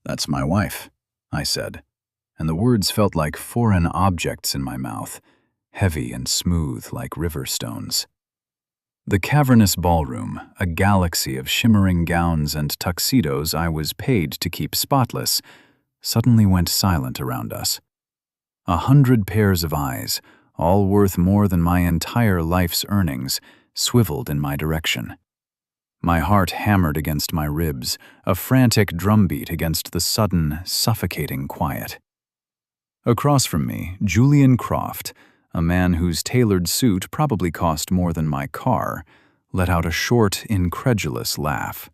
"That's my wife," I said, and the words felt like foreign objects in my mouth, heavy and smooth like river stones. The cavernous ballroom, a galaxy of shimmering gowns and tuxedos I was paid to keep spotless, suddenly went silent around us. 100 pairs of eyes, all worth more than my entire life's earnings, swiveled in my direction. My heart hammered against my ribs, a frantic drumbeat against the sudden, suffocating quiet. Across from me, Julian Croft, a man whose tailored suit probably cost more than my car, let out a short, incredulous laugh.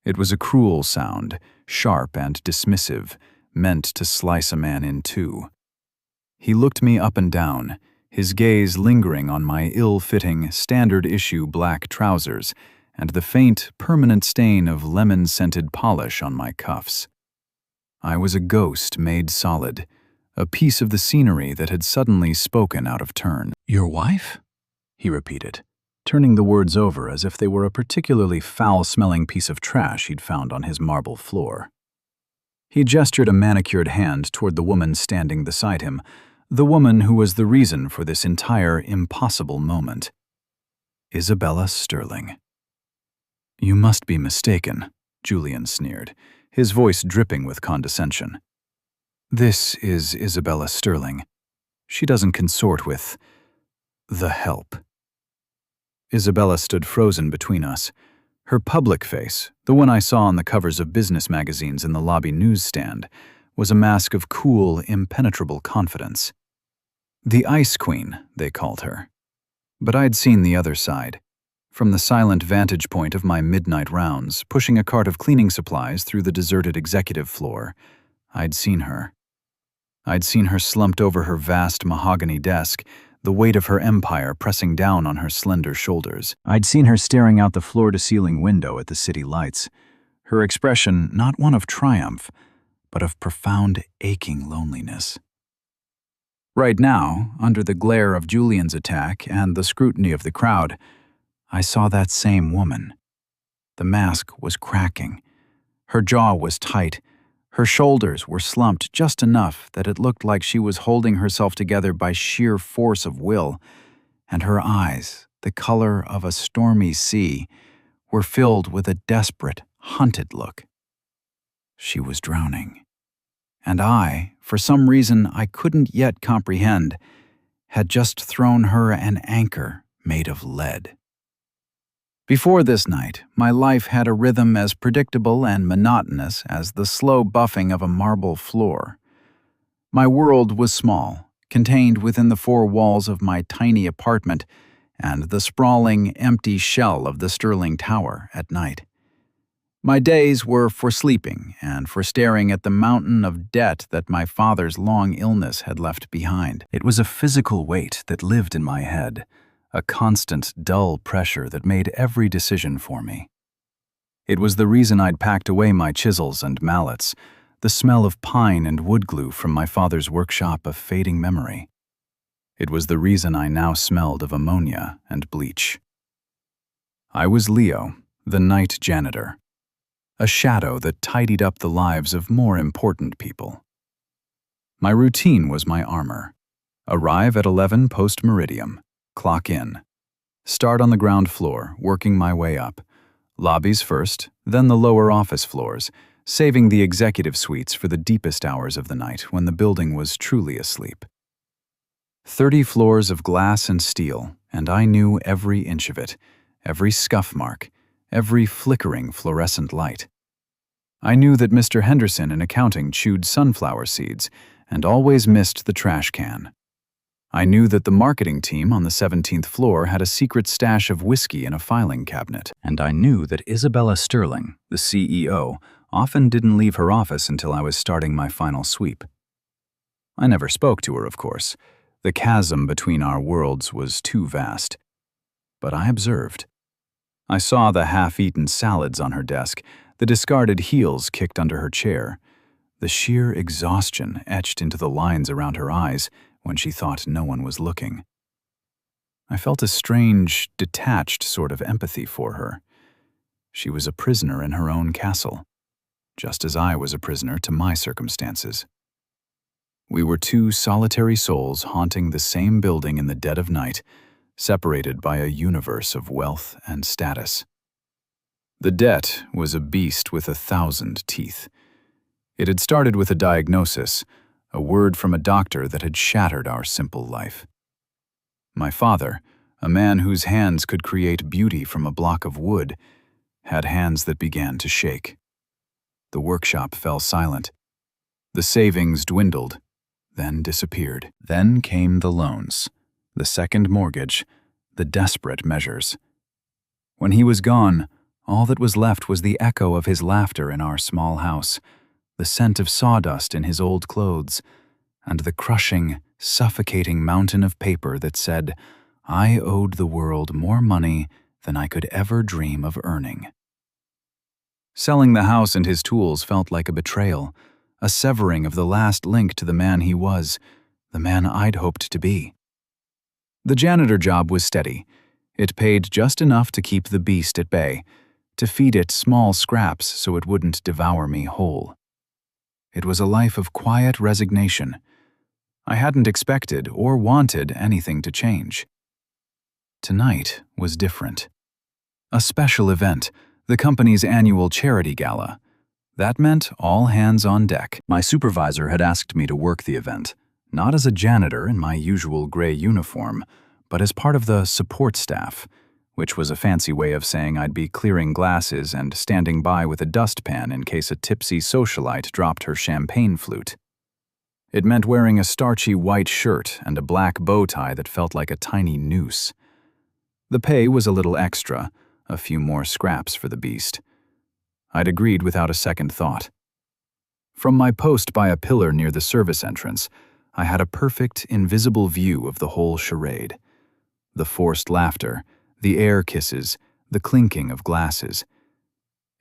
It was a cruel sound, sharp and dismissive, meant to slice a man in two. He looked me up and down, his gaze lingering on my ill-fitting, standard-issue black trousers and the faint, permanent stain of lemon-scented polish on my cuffs. I was a ghost made solid, a piece of the scenery that had suddenly spoken out of turn. "Your wife?" he repeated, turning the words over as if they were a particularly foul-smelling piece of trash he'd found on his marble floor. He gestured a manicured hand toward the woman standing beside him, the woman who was the reason for this entire impossible moment. Isabella Sterling. "You must be mistaken," Julian sneered, his voice dripping with condescension. "This is Isabella Sterling. She doesn't consort with the help." Isabella stood frozen between us. Her public face, the one I saw on the covers of business magazines in the lobby newsstand, was a mask of cool, impenetrable confidence. The Ice Queen, they called her. But I'd seen the other side. From the silent vantage point of my midnight rounds, pushing a cart of cleaning supplies through the deserted executive floor, I'd seen her. I'd seen her slumped over her vast mahogany desk, the weight of her empire pressing down on her slender shoulders. I'd seen her staring out the floor-to-ceiling window at the city lights, her expression not one of triumph, but of profound, aching loneliness. Right now, under the glare of Julian's attack and the scrutiny of the crowd, I saw that same woman. The mask was cracking. Her jaw was tight. Her shoulders were slumped just enough that it looked like she was holding herself together by sheer force of will, and her eyes, the color of a stormy sea, were filled with a desperate, hunted look. She was drowning. And I, for some reason I couldn't yet comprehend, had just thrown her an anchor made of lead. Before this night, my life had a rhythm as predictable and monotonous as the slow buffing of a marble floor. My world was small, contained within the four walls of my tiny apartment and the sprawling, empty shell of the Sterling Tower at night. My days were for sleeping and for staring at the mountain of debt that my father's long illness had left behind. It was a physical weight that lived in my head, a constant, dull pressure that made every decision for me. It was the reason I'd packed away my chisels and mallets, the smell of pine and wood glue from my father's workshop of fading memory. It was the reason I now smelled of ammonia and bleach. I was Leo, the night janitor, a shadow that tidied up the lives of more important people. My routine was my armor. Arrive at 11 post-meridium. Clock in. Start on the ground floor, working my way up. Lobbies first, then the lower office floors, saving the executive suites for the deepest hours of the night when the building was truly asleep. 30 floors of glass and steel, and I knew every inch of it, every scuff mark, every flickering fluorescent light. I knew that Mr. Henderson in accounting chewed sunflower seeds and always missed the trash can. I knew that the marketing team on the 17th floor had a secret stash of whiskey in a filing cabinet, and I knew that Isabella Sterling, the CEO, often didn't leave her office until I was starting my final sweep. I never spoke to her, of course. The chasm between our worlds was too vast. But I observed. I saw the half-eaten salads on her desk, the discarded heels kicked under her chair, the sheer exhaustion etched into the lines around her eyes when she thought no one was looking. I felt a strange, detached sort of empathy for her. She was a prisoner in her own castle. just as I was a prisoner to my circumstances. We were two solitary souls haunting the same building in the dead of night, separated by a universe of wealth and status. The debt was a beast with 1,000 teeth. It had started with a diagnosis, a word from a doctor that had shattered our simple life. My father, a man whose hands could create beauty from a block of wood, had hands that began to shake. The workshop fell silent. The savings dwindled, then disappeared. Then came the loans, the second mortgage, the desperate measures. When he was gone, all that was left was the echo of his laughter in our small house, the scent of sawdust in his old clothes, and the crushing, suffocating mountain of paper that said, I owed the world more money than I could ever dream of earning. Selling the house and his tools felt like a betrayal, a severing of the last link to the man he was, the man I'd hoped to be. The janitor job was steady. It paid just enough to keep the beast at bay, to feed it small scraps so it wouldn't devour me whole. It was a life of quiet resignation. I hadn't expected or wanted anything to change. Tonight was different. A special event, the company's annual charity gala. That meant all hands on deck. My supervisor had asked me to work the event, not as a janitor in my usual gray uniform, but as part of the support staff, which was a fancy way of saying I'd be clearing glasses and standing by with a dustpan in case a tipsy socialite dropped her champagne flute. It meant wearing a starchy white shirt and a black bow tie that felt like a tiny noose. The pay was a little extra, a few more scraps for the beast. I'd agreed without a second thought. From my post by a pillar near the service entrance, I had a perfect, invisible view of the whole charade. The forced laughter, the air kisses, the clinking of glasses.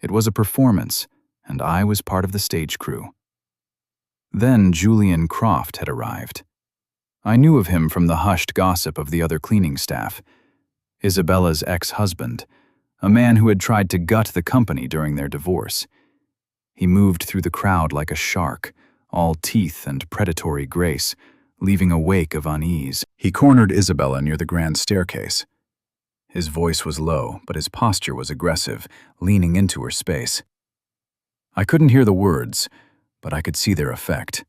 It was a performance, and I was part of the stage crew. Then Julian Croft had arrived. I knew of him from the hushed gossip of the other cleaning staff. Isabella's ex-husband, a man who had tried to gut the company during their divorce. He moved through the crowd like a shark, all teeth and predatory grace, leaving a wake of unease. He cornered Isabella near the grand staircase. His voice was low, but his posture was aggressive, leaning into her space. I couldn't hear the words, but I could see their effect.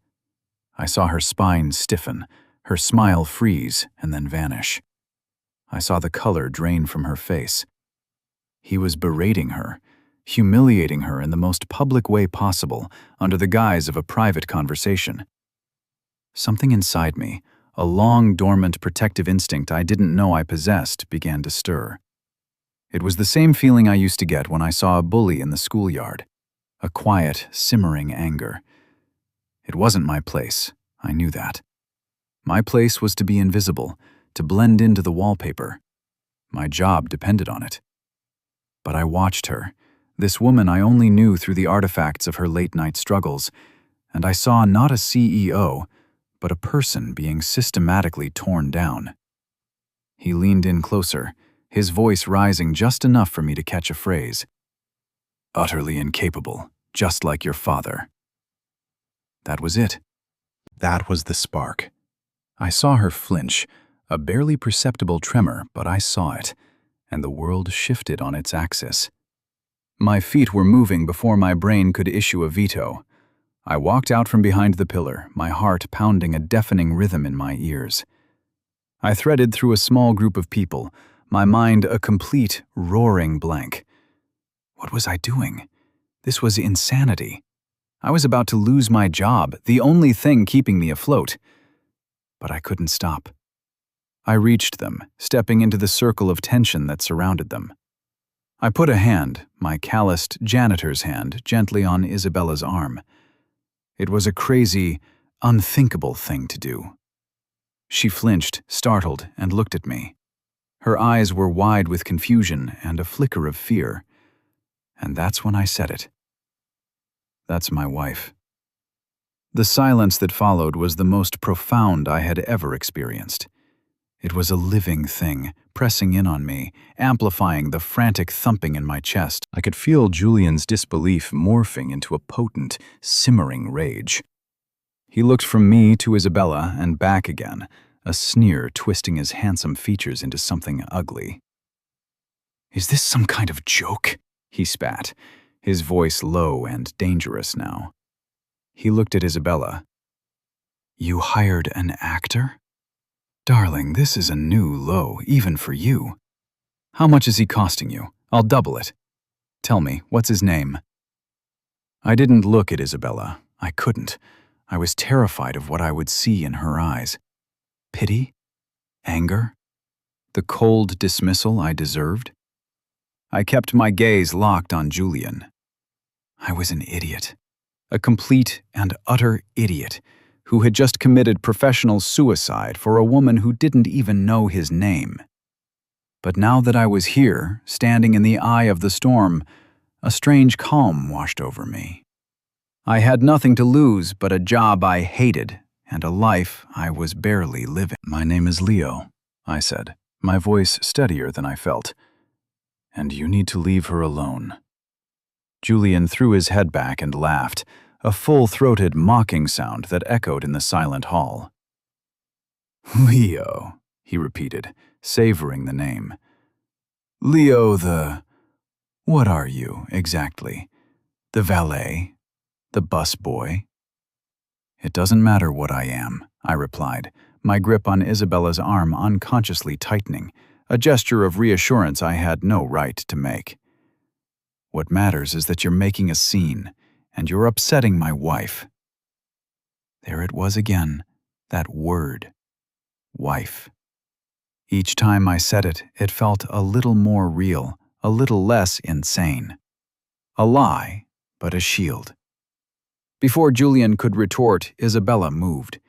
I saw her spine stiffen, her smile freeze and then vanish. I saw the color drain from her face. He was berating her, humiliating her in the most public way possible, under the guise of a private conversation. Something inside me, a long dormant protective instinct I didn't know I possessed, began to stir. It was the same feeling I used to get when I saw a bully in the schoolyard, a quiet, simmering anger. It wasn't my place, I knew that. My place was to be invisible, to blend into the wallpaper. My job depended on it. But I watched her, this woman I only knew through the artifacts of her late-night struggles, and I saw not a CEO, but a person being systematically torn down. He leaned in closer, his voice rising just enough for me to catch a phrase. Utterly incapable, just like your father. That was it. That was the spark. I saw her flinch, a barely perceptible tremor, but I saw it, and the world shifted on its axis. My feet were moving before my brain could issue a veto. I walked out from behind the pillar, my heart pounding a deafening rhythm in my ears. I threaded through a small group of people, my mind a complete, roaring blank. What was I doing? This was insanity. I was about to lose my job, the only thing keeping me afloat. But I couldn't stop. I reached them, stepping into the circle of tension that surrounded them. I put a hand, my calloused janitor's hand, gently on Isabella's arm. It was a crazy, unthinkable thing to do. She flinched, startled, and looked at me. Her eyes were wide with confusion and a flicker of fear. And that's when I said it. That's my wife. The silence that followed was the most profound I had ever experienced. It was a living thing, pressing in on me, amplifying the frantic thumping in my chest. I could feel Julian's disbelief morphing into a potent, simmering rage. He looked from me to Isabella and back again, a sneer twisting his handsome features into something ugly. "Is this some kind of joke?" he spat, his voice low and dangerous now. He looked at Isabella. "You hired an actor? Darling, this is a new low, even for you. How much is he costing you? I'll double it. Tell me, what's his name?" I didn't look at Isabella. I couldn't. I was terrified of what I would see in her eyes. Pity? Anger? The cold dismissal I deserved? I kept my gaze locked on Julian. I was an idiot. A complete and utter idiot who had just committed professional suicide for a woman who didn't even know his name. But now that I was here, standing in the eye of the storm, a strange calm washed over me. I had nothing to lose but a job I hated and a life I was barely living. "My name is Leo," I said, my voice steadier than I felt. "And you need to leave her alone." Julian threw his head back and laughed, a full-throated mocking sound that echoed in the silent hall. "Leo," he repeated, savoring the name. "Leo the... what are you, exactly? The valet? The busboy?" "It doesn't matter what I am," I replied, my grip on Isabella's arm unconsciously tightening, a gesture of reassurance I had no right to make. "What matters is that you're making a scene, and you're upsetting my wife." There it was again, that word. Wife. Each time I said it, it felt a little more real, a little less insane. A lie, but a shield. Before Julian could retort, Isabella moved.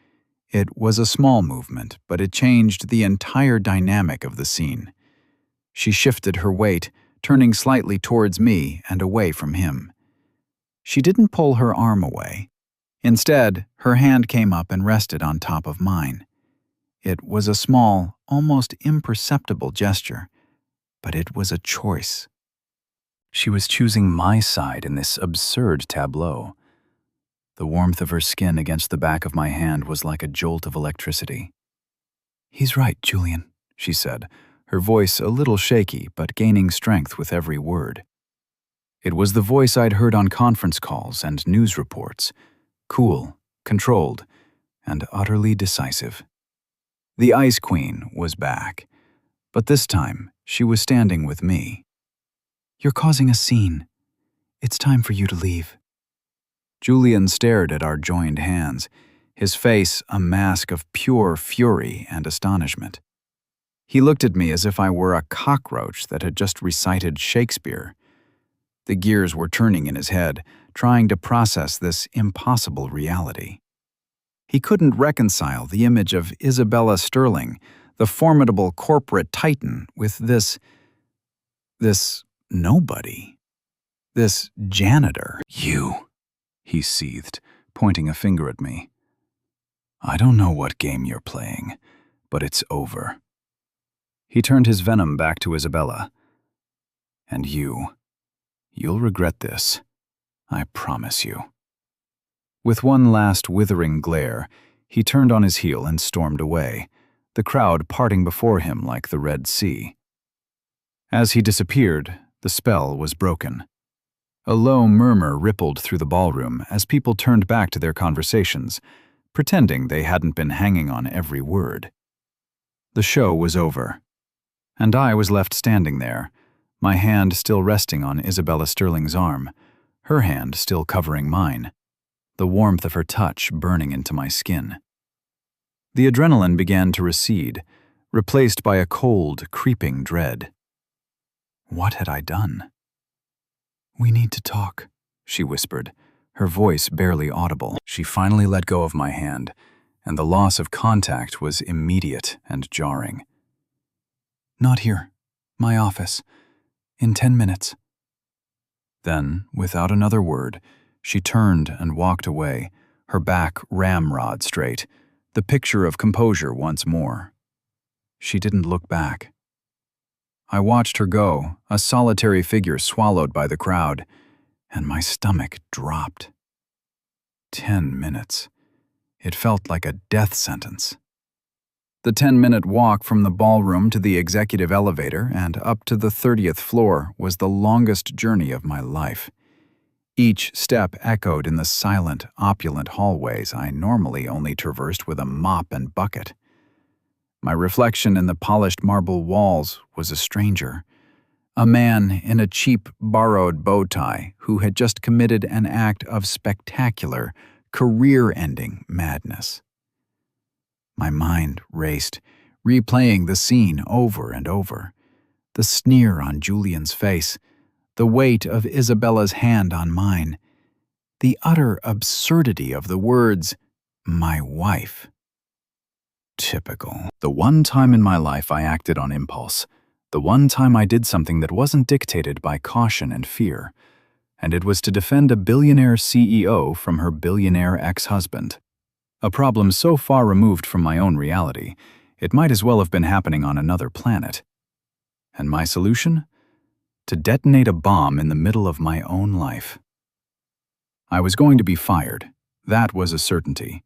It was a small movement, but it changed the entire dynamic of the scene. She shifted her weight, turning slightly towards me and away from him. She didn't pull her arm away. Instead, her hand came up and rested on top of mine. It was a small, almost imperceptible gesture, but it was a choice. She was choosing my side in this absurd tableau. The warmth of her skin against the back of my hand was like a jolt of electricity. "He's right, Julian," she said, her voice a little shaky but gaining strength with every word. It was the voice I'd heard on conference calls and news reports, cool, controlled, and utterly decisive. The Ice Queen was back, but this time she was standing with me. "You're causing a scene. It's time for you to leave." Julian stared at our joined hands, his face a mask of pure fury and astonishment. He looked at me as if I were a cockroach that had just recited Shakespeare. The gears were turning in his head, trying to process this impossible reality. He couldn't reconcile the image of Isabella Sterling, the formidable corporate titan, with this nobody, this janitor. "You," he seethed, pointing a finger at me. "I don't know what game you're playing, but it's over." He turned his venom back to Isabella. "And you'll regret this. I promise you." With one last withering glare, he turned on his heel and stormed away, the crowd parting before him like the Red Sea. As he disappeared, the spell was broken. A low murmur rippled through the ballroom as people turned back to their conversations, pretending they hadn't been hanging on every word. The show was over, and I was left standing there, my hand still resting on Isabella Sterling's arm, her hand still covering mine, the warmth of her touch burning into my skin. The adrenaline began to recede, replaced by a cold, creeping dread. What had I done? "We need to talk," she whispered, her voice barely audible. She finally let go of my hand, and the loss of contact was immediate and jarring. "Not here. My office. In 10 minutes. Then, without another word, she turned and walked away, her back ramrod straight, the picture of composure once more. She didn't look back. I watched her go, a solitary figure swallowed by the crowd, and my stomach dropped. 10 minutes. It felt like a death sentence. The 10-minute walk from the ballroom to the executive elevator and up to the 30th floor was the longest journey of my life. Each step echoed in the silent, opulent hallways I normally only traversed with a mop and bucket. My reflection in the polished marble walls was a stranger, a man in a cheap, borrowed bow tie who had just committed an act of spectacular, career-ending madness. My mind raced, replaying the scene over and over. The sneer on Julian's face, the weight of Isabella's hand on mine, the utter absurdity of the words, "my wife." Typical. The one time in my life I acted on impulse, the one time I did something that wasn't dictated by caution and fear, and it was to defend a billionaire CEO from her billionaire ex-husband. A problem so far removed from my own reality, it might as well have been happening on another planet. And my solution? To detonate a bomb in the middle of my own life. I was going to be fired. That was a certainty.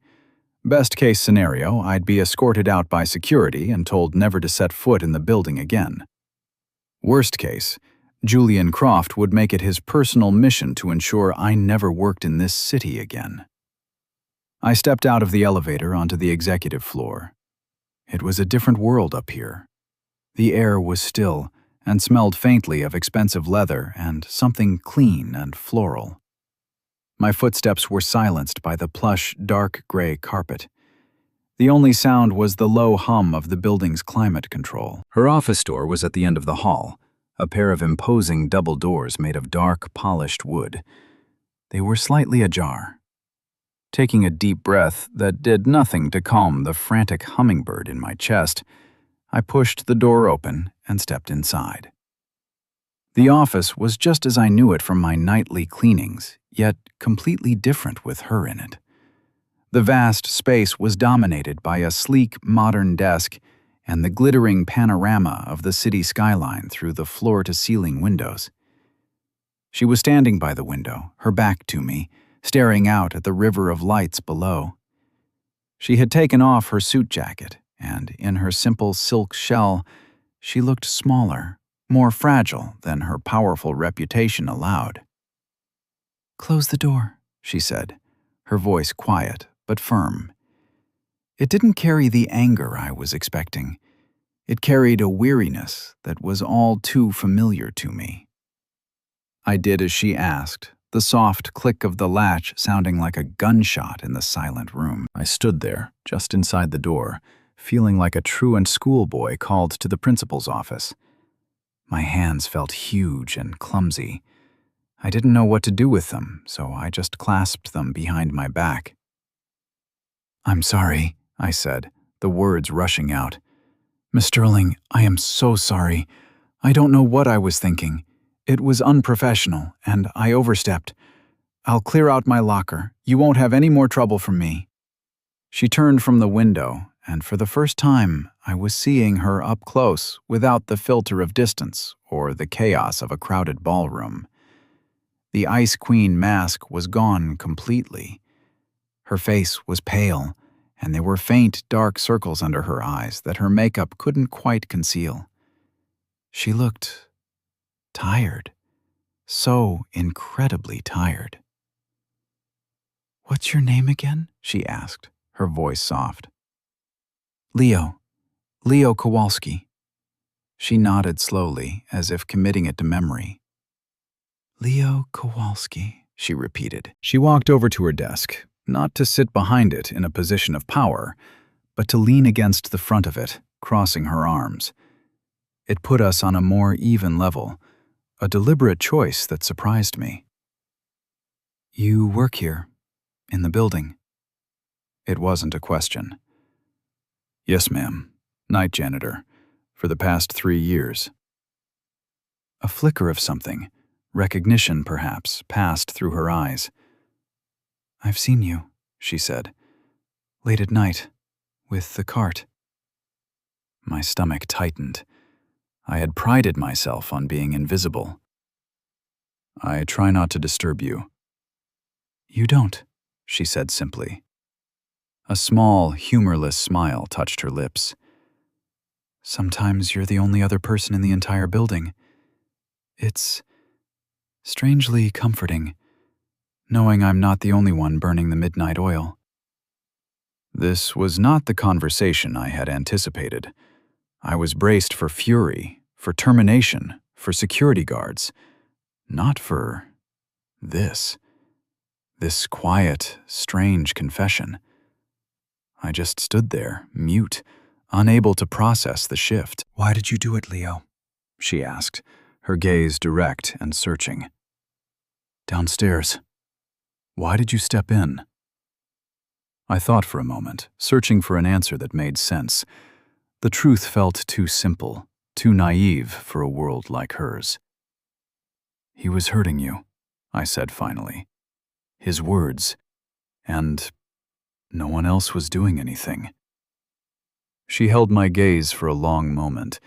Best case scenario, I'd be escorted out by security and told never to set foot in the building again. Worst case, Julian Croft would make it his personal mission to ensure I never worked in this city again. I stepped out of the elevator onto the executive floor. It was a different world up here. The air was still and smelled faintly of expensive leather and something clean and floral. My footsteps were silenced by the plush, dark gray carpet. The only sound was the low hum of the building's climate control. Her office door was at the end of the hall, a pair of imposing double doors made of dark, polished wood. They were slightly ajar. Taking a deep breath that did nothing to calm the frantic hummingbird in my chest, I pushed the door open and stepped inside. The office was just as I knew it from my nightly cleanings, yet completely different with her in it. The vast space was dominated by a sleek, modern desk and the glittering panorama of the city skyline through the floor-to-ceiling windows. She was standing by the window, her back to me, staring out at the river of lights below. She had taken off her suit jacket, and in her simple silk shell, she looked smaller, more fragile than her powerful reputation allowed. "Close the door," she said, her voice quiet but firm. It didn't carry the anger I was expecting. It carried a weariness that was all too familiar to me. I did as she asked, the soft click of the latch sounding like a gunshot in the silent room. I stood there, just inside the door, feeling like a truant schoolboy called to the principal's office. My hands felt huge and clumsy. I didn't know what to do with them, so I just clasped them behind my back. "I'm sorry," I said, the words rushing out. "Miss Sterling, I am so sorry. I don't know what I was thinking. It was unprofessional, and I overstepped. I'll clear out my locker. You won't have any more trouble from me." She turned from the window, and for the first time, I was seeing her up close without the filter of distance or the chaos of a crowded ballroom. The Ice Queen mask was gone completely. Her face was pale, and there were faint, dark circles under her eyes that her makeup couldn't quite conceal. She looked tired, so incredibly tired. "What's your name again?" she asked, her voice soft. Leo Kowalski." She nodded slowly, as if committing it to memory. "Leo Kowalski," she repeated. She walked over to her desk, not to sit behind it in a position of power, but to lean against the front of it, crossing her arms. It put us on a more even level, a deliberate choice that surprised me. "You work here, in the building?" It wasn't a question. "Yes, ma'am. Night janitor. For the past 3 years." A flicker of something, recognition perhaps, passed through her eyes. "I've seen you," she said. "Late at night, with the cart." My stomach tightened. I had prided myself on being invisible. "I try not to disturb you." "You don't," she said simply. A small, humorless smile touched her lips. "Sometimes you're the only other person in the entire building. It's strangely comforting, knowing I'm not the only one burning the midnight oil." This was not the conversation I had anticipated. I was braced for fury, for termination, for security guards, not for this. This quiet, strange confession. I just stood there, mute, unable to process the shift. "Why did you do it, Leo?" she asked, her gaze direct and searching. "Downstairs. Why did you step in?" I thought for a moment, searching for an answer that made sense. The truth felt too simple, too naive for a world like hers. "He was hurting you," I said finally. "His words. And no one else was doing anything." She held my gaze for a long moment,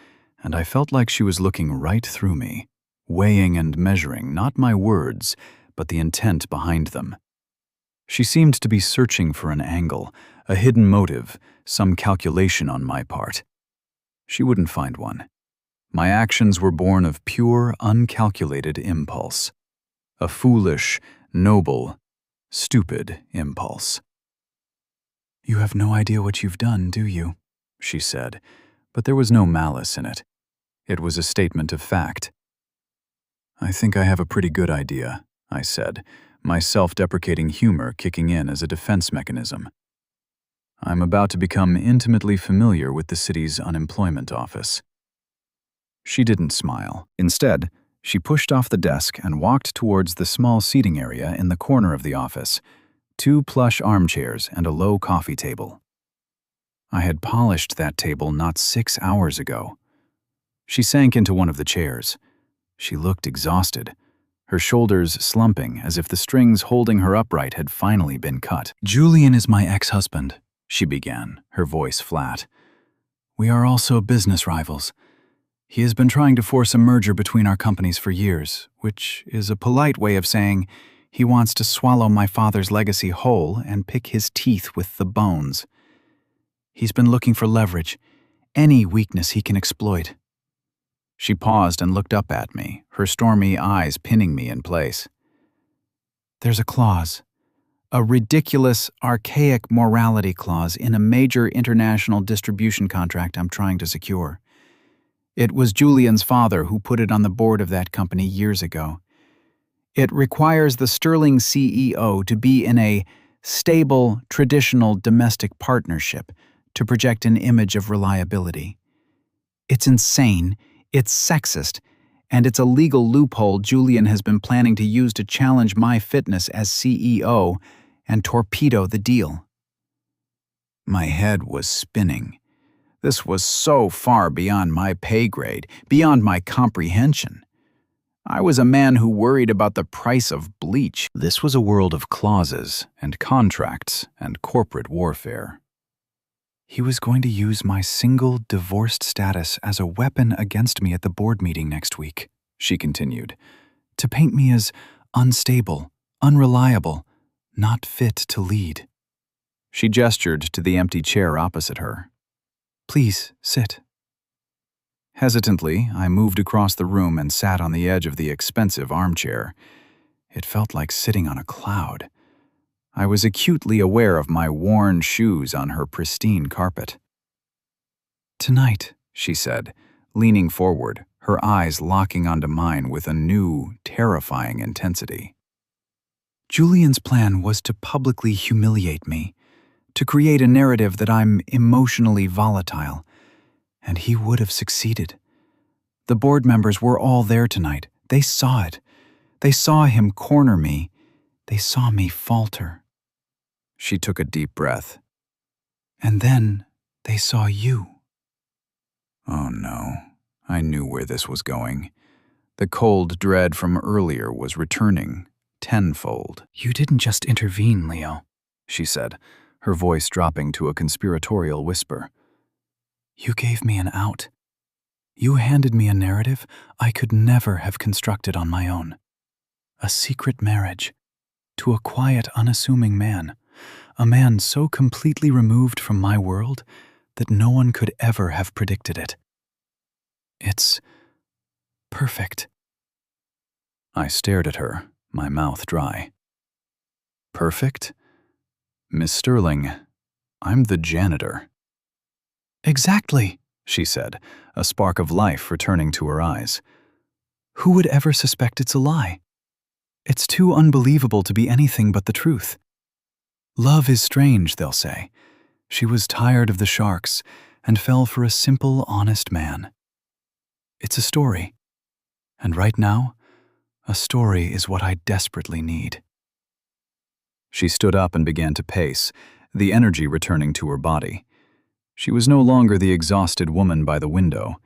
and I felt like she was looking right through me, weighing and measuring not my words, but the intent behind them. She seemed to be searching for an angle, a hidden motive, some calculation on my part. She wouldn't find one. My actions were born of pure, uncalculated impulse. A foolish, noble, stupid impulse. "You have no idea what you've done, do you?" she said, but there was no malice in it. It was a statement of fact. "I think I have a pretty good idea," I said, my self-deprecating humor kicking in as a defense mechanism. "I'm about to become intimately familiar with the city's unemployment office." She didn't smile. Instead, she pushed off the desk and walked towards the small seating area in the corner of the office, 2 plush armchairs and a low coffee table. I had polished that table not 6 hours ago. She sank into one of the chairs. She looked exhausted, her shoulders slumping as if the strings holding her upright had finally been cut. "Julian is my ex-husband," she began, her voice flat. "We are also business rivals. He has been trying to force a merger between our companies for years, which is a polite way of saying he wants to swallow my father's legacy whole and pick his teeth with the bones. He's been looking for leverage, any weakness he can exploit." She paused and looked up at me, her stormy eyes pinning me in place. "There's a clause, a ridiculous, archaic morality clause in a major international distribution contract I'm trying to secure. It was Julian's father who put it on the board of that company years ago. It requires the sterling CEO to be in a stable, traditional domestic partnership to project an image of reliability. It's insane, it's sexist, and it's a legal loophole Julian has been planning to use to challenge my fitness as CEO and torpedo the deal." My head was spinning. This was so far beyond my pay grade, beyond my comprehension. I was a man who worried about the price of bleach. This was a world of clauses and contracts and corporate warfare. "He was going to use my single divorced status as a weapon against me at the board meeting next week," she continued, "to paint me as unstable, unreliable, not fit to lead." She gestured to the empty chair opposite her. "Please, sit." Hesitantly, I moved across the room and sat on the edge of the expensive armchair. It felt like sitting on a cloud. I was acutely aware of my worn shoes on her pristine carpet. "Tonight," she said, leaning forward, her eyes locking onto mine with a new, terrifying intensity. "Julian's plan was to publicly humiliate me, to create a narrative that I'm emotionally volatile, and he would have succeeded. The board members were all there tonight. They saw it. They saw him corner me. They saw me falter." She took a deep breath. "And then they saw you." Oh no, I knew where this was going. The cold dread from earlier was returning, tenfold. "You didn't just intervene, Leo," she said, her voice dropping to a conspiratorial whisper. You gave me an out. You handed me a narrative I could never have constructed on my own. A secret marriage to a quiet, unassuming man, a man so completely removed from my world that no one could ever have predicted it. It's perfect. I stared at her, my mouth dry. Perfect? Miss Sterling, I'm the janitor. Exactly, she said, a spark of life returning to her eyes. Who would ever suspect it's a lie? It's too unbelievable to be anything but the truth. Love is strange, they'll say. She was tired of the sharks and fell for a simple, honest man. It's a story. And right now, a story is what I desperately need. She stood up and began to pace, the energy returning to her body. She was no longer the exhausted woman by the window.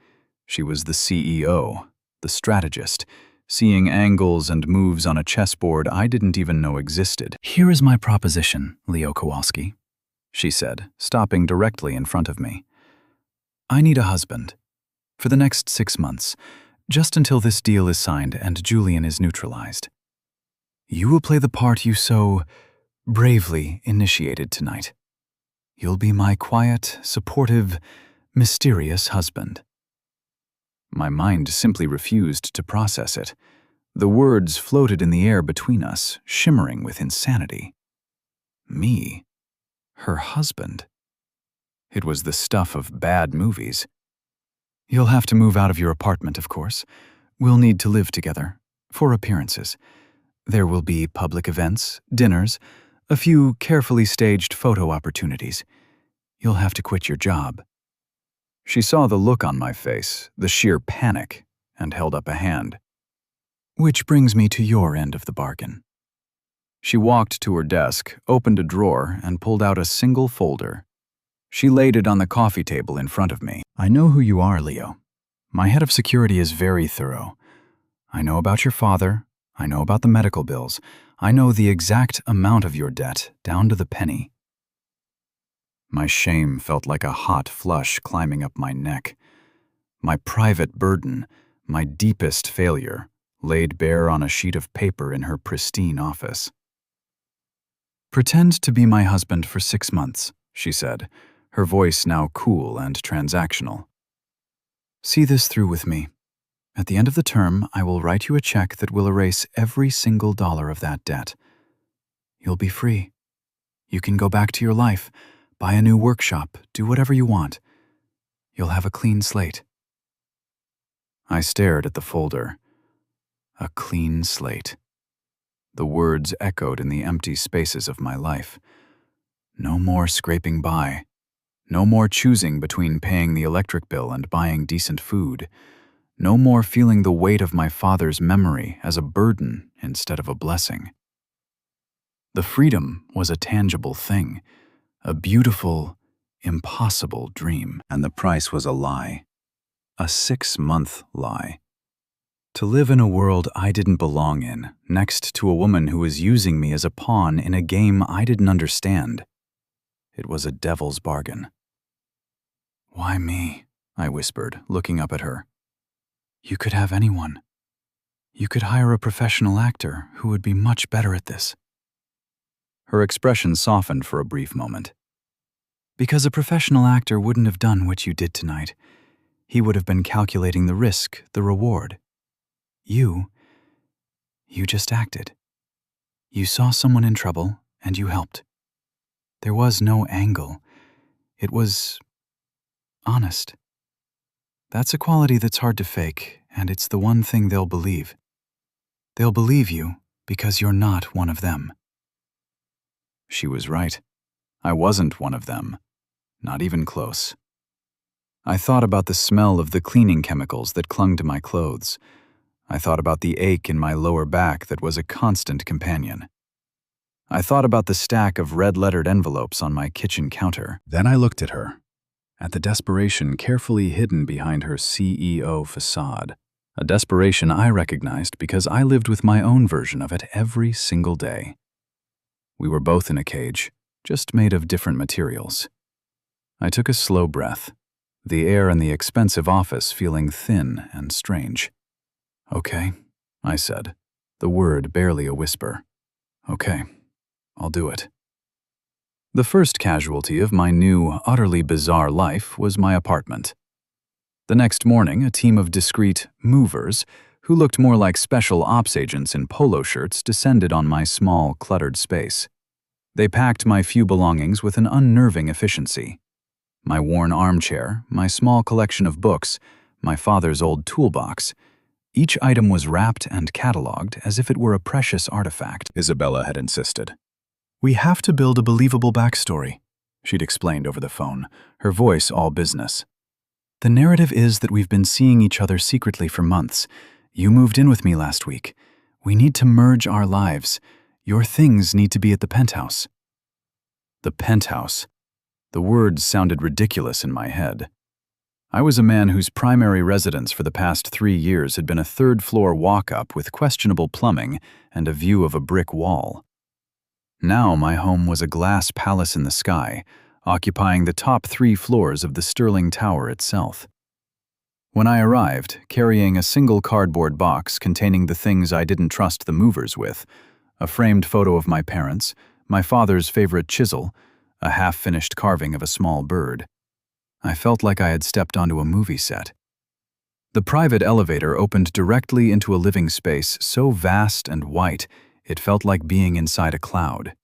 She was the CEO, the strategist, seeing angles and moves on a chessboard I didn't even know existed. Here is my proposition, Leo Kowalski, she said, stopping directly in front of me. I need a husband. For the next 6 months, just until this deal is signed and Julian is neutralized. You will play the part you so bravely initiated tonight. You'll be my quiet, supportive, mysterious husband. My mind simply refused to process it. The words floated in the air between us, shimmering with insanity. Me? Her husband? It was the stuff of bad movies. You'll have to move out of your apartment, of course. We'll need to live together, for appearances. There will be public events, dinners, a few carefully staged photo opportunities. You'll have to quit your job. She saw the look on my face, the sheer panic, and held up a hand. Which brings me to your end of the bargain. She walked to her desk, opened a drawer, and pulled out a single folder. She laid it on the coffee table in front of me. I know who you are, Leo. My head of security is very thorough. I know about your father. I know about the medical bills. I know the exact amount of your debt, down to the penny. My shame felt like a hot flush climbing up my neck. My private burden, my deepest failure, laid bare on a sheet of paper in her pristine office. Pretend to be my husband for 6 months, she said, her voice now cool and transactional. See this through with me. At the end of the term, I will write you a check that will erase every single dollar of that debt. You'll be free. You can go back to your life, buy a new workshop, do whatever you want. You'll have a clean slate. I stared at the folder. A clean slate. The words echoed in the empty spaces of my life. No more scraping by. No more choosing between paying the electric bill and buying decent food. No more feeling the weight of my father's memory as a burden instead of a blessing. The freedom was a tangible thing, a beautiful, impossible dream, and the price was a lie. A 6-month lie. To live in a world I didn't belong in, next to a woman who was using me as a pawn in a game I didn't understand. It was a devil's bargain. Why me? I whispered, looking up at her. You could have anyone. You could hire a professional actor who would be much better at this. Her expression softened for a brief moment. Because a professional actor wouldn't have done what you did tonight. He would have been calculating the risk, the reward. You just acted. You saw someone in trouble, and you helped. There was no angle. It was honest. That's a quality that's hard to fake, and it's the one thing they'll believe. They'll believe you because you're not one of them. She was right. I wasn't one of them. Not even close. I thought about the smell of the cleaning chemicals that clung to my clothes. I thought about the ache in my lower back that was a constant companion. I thought about the stack of red-lettered envelopes on my kitchen counter. Then I looked at her, at the desperation carefully hidden behind her CEO facade, a desperation I recognized because I lived with my own version of it every single day. We were both in a cage, just made of different materials. I took a slow breath. the air in the expensive office feeling thin and strange. "Okay," I said, the word barely a whisper. "Okay, I'll do it." The first casualty of my new, utterly bizarre life was my apartment. The next morning, a team of discreet movers, who looked more like special ops agents in polo shirts, descended on my small, cluttered space. They packed my few belongings with an unnerving efficiency. My worn armchair, my small collection of books, my father's old toolbox. Each item was wrapped and catalogued as if it were a precious artifact, Isabella had insisted. "We have to build a believable backstory," she'd explained over the phone, her voice all business. "The narrative is that we've been seeing each other secretly for months. You moved in with me last week. We need to merge our lives. Your things need to be at the penthouse." The penthouse. The words sounded ridiculous in my head. I was a man whose primary residence for the past 3 years had been a third-floor walk-up with questionable plumbing and a view of a brick wall. Now my home was a glass palace in the sky, occupying the top 3 floors of the Sterling Tower itself. When I arrived, carrying a single cardboard box containing the things I didn't trust the movers with, a framed photo of my parents, my father's favorite chisel, a half-finished carving of a small bird, I felt like I had stepped onto a movie set. The private elevator opened directly into a living space so vast and white, it felt like being inside a cloud.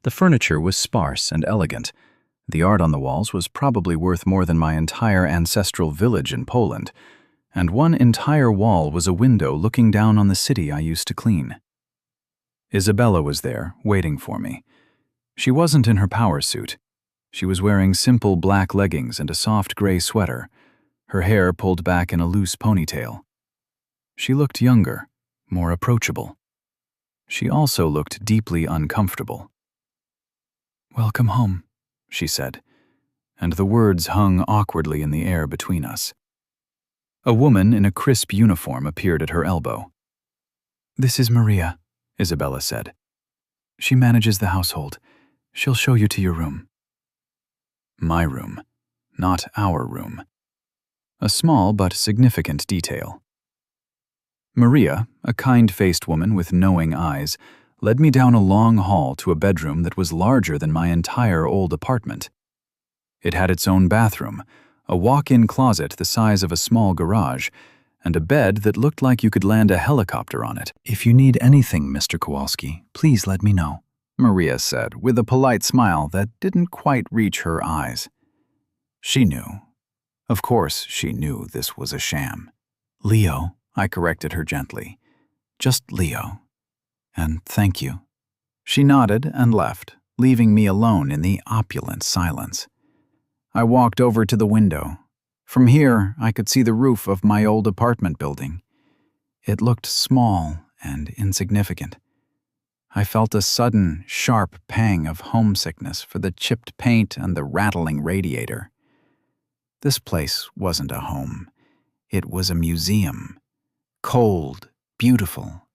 The furniture was sparse and elegant. The art on the walls was probably worth more than my entire ancestral village in Poland, and one entire wall was a window looking down on the city I used to clean. Isabella was there, waiting for me. She wasn't in her power suit. She was wearing simple black leggings and a soft gray sweater, her hair pulled back in a loose ponytail. She looked younger, more approachable. She also looked deeply uncomfortable. "Welcome home," she said, and the words hung awkwardly in the air between us. A woman in a crisp uniform appeared at her elbow. "This is Maria," Isabella said. "She manages the household. She'll show you to your room." My room, not our room. A small but significant detail. Maria, a kind-faced woman with knowing eyes, led me down a long hall to a bedroom that was larger than my entire old apartment. It had its own bathroom, a walk-in closet the size of a small garage, and a bed that looked like you could land a helicopter on it. "If you need anything, Mr. Kowalski, please let me know," Maria said, with a polite smile that didn't quite reach her eyes. She knew. Of course she knew this was a sham. "Leo," I corrected her gently. "Just Leo. And thank you." She nodded and left, leaving me alone in the opulent silence. I walked over to the window. From here, I could see the roof of my old apartment building. It looked small and insignificant. I felt a sudden, sharp pang of homesickness for the chipped paint and the rattling radiator. This place wasn't a home. It was a museum. Cold, beautiful,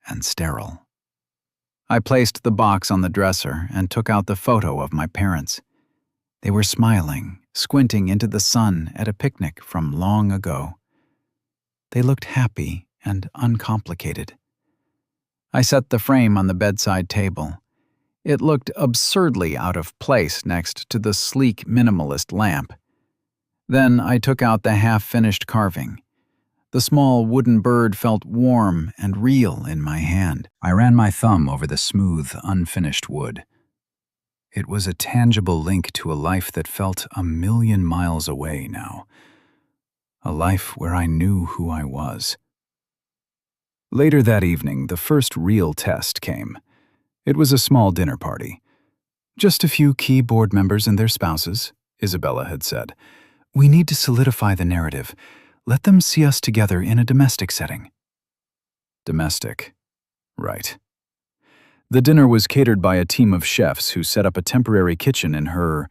and sterile. I placed the box on the dresser and took out the photo of my parents. They were smiling, squinting into the sun at a picnic from long ago. They looked happy and uncomplicated. I set the frame on the bedside table. It looked absurdly out of place next to the sleek minimalist lamp. Then I took out the half-finished carving. The small wooden bird felt warm and real in my hand. I ran my thumb over the smooth, unfinished wood. It was a tangible link to a life that felt 1,000,000 miles away now. A life where I knew who I was. Later that evening, the first real test came. It was a small dinner party. "Just a few key board members and their spouses," Isabella had said. "We need to solidify the narrative. Let them see us together in a domestic setting." Domestic. Right. The dinner was catered by a team of chefs who set up a temporary kitchen in her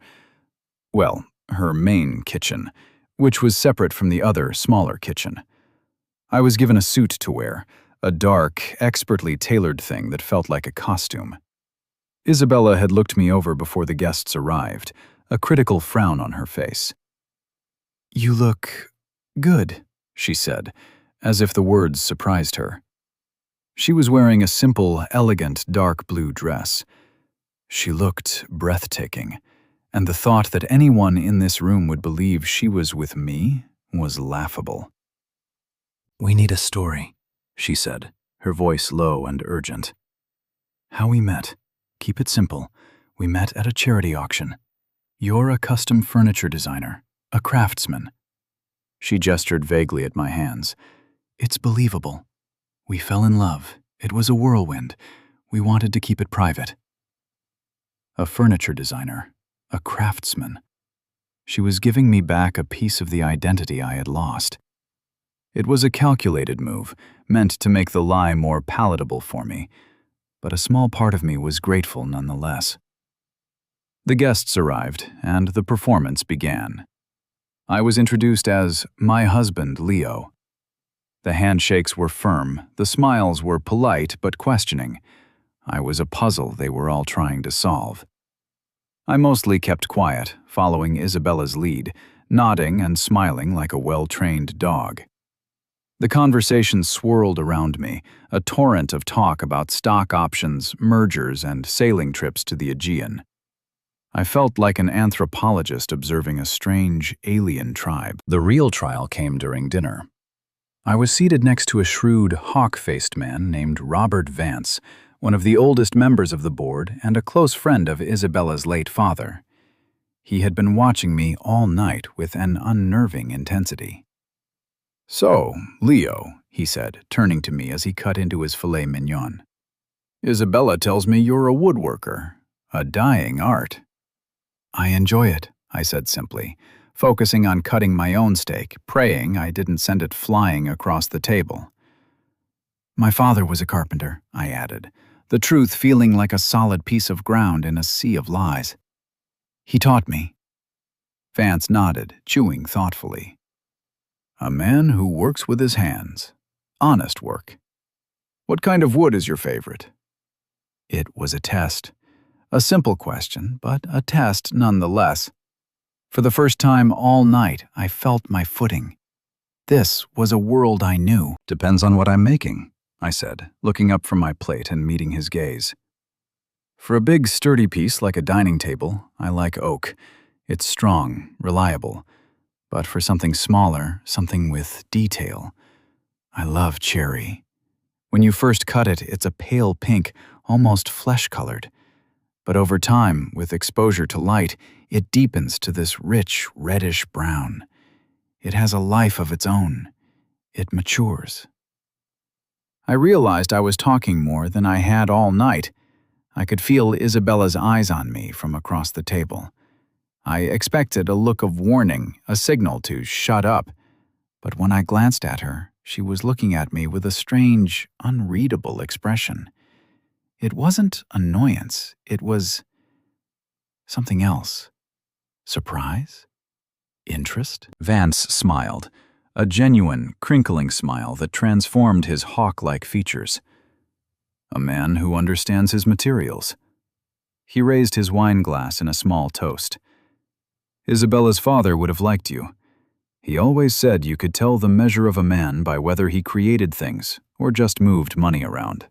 main kitchen, which was separate from the other, smaller kitchen. I was given a suit to wear, a dark, expertly tailored thing that felt like a costume. Isabella had looked me over before the guests arrived, a critical frown on her face. "You look good," she said, as if the words surprised her. She was wearing a simple, elegant dark blue dress. She looked breathtaking, and the thought that anyone in this room would believe she was with me was laughable. "We need a story," she said, her voice low and urgent. "How we met. Keep it simple. We met at a charity auction. You're a custom furniture designer, a craftsman." She gestured vaguely at my hands. "It's believable. We fell in love. It was a whirlwind. We wanted to keep it private." A furniture designer, a craftsman. She was giving me back a piece of the identity I had lost. It was a calculated move, meant to make the lie more palatable for me, but a small part of me was grateful nonetheless. The guests arrived, and the performance began. I was introduced as my husband, Leo. The handshakes were firm, the smiles were polite but questioning. I was a puzzle they were all trying to solve. I mostly kept quiet, following Isabella's lead, nodding and smiling like a well-trained dog. The conversation swirled around me, a torrent of talk about stock options, mergers, and sailing trips to the Aegean. I felt like an anthropologist observing a strange, alien tribe. The real trial came during dinner. I was seated next to a shrewd, hawk-faced man named Robert Vance, one of the oldest members of the board and a close friend of Isabella's late father. He had been watching me all night with an unnerving intensity. "So, Leo," he said, turning to me as he cut into his filet mignon. "Isabella tells me you're a woodworker, a dying art." "I enjoy it," I said simply, focusing on cutting my own steak, praying I didn't send it flying across the table. "My father was a carpenter," I added, the truth feeling like a solid piece of ground in a sea of lies. "He taught me." Vance nodded, chewing thoughtfully. "A man who works with his hands. Honest work. What kind of wood is your favorite?" It was a test. A simple question, but a test nonetheless. For the first time all night, I felt my footing. This was a world I knew. "Depends on what I'm making," I said, looking up from my plate and meeting his gaze. "For a big, sturdy piece like a dining table, I like oak. It's strong, reliable. But for something smaller, something with detail, I love cherry. When you first cut it, it's a pale pink, almost flesh-colored. But over time, with exposure to light, it deepens to this rich, reddish brown. It has a life of its own. It matures." I realized I was talking more than I had all night. I could feel Isabella's eyes on me from across the table. I expected a look of warning, a signal to shut up. But when I glanced at her, she was looking at me with a strange, unreadable expression. It wasn't annoyance, it was something else. Surprise? Interest? Vance smiled, a genuine, crinkling smile that transformed his hawk-like features. "A man who understands his materials." He raised his wine glass in a small toast. "Isabella's father would have liked you. He always said you could tell the measure of a man by whether he created things or just moved money around."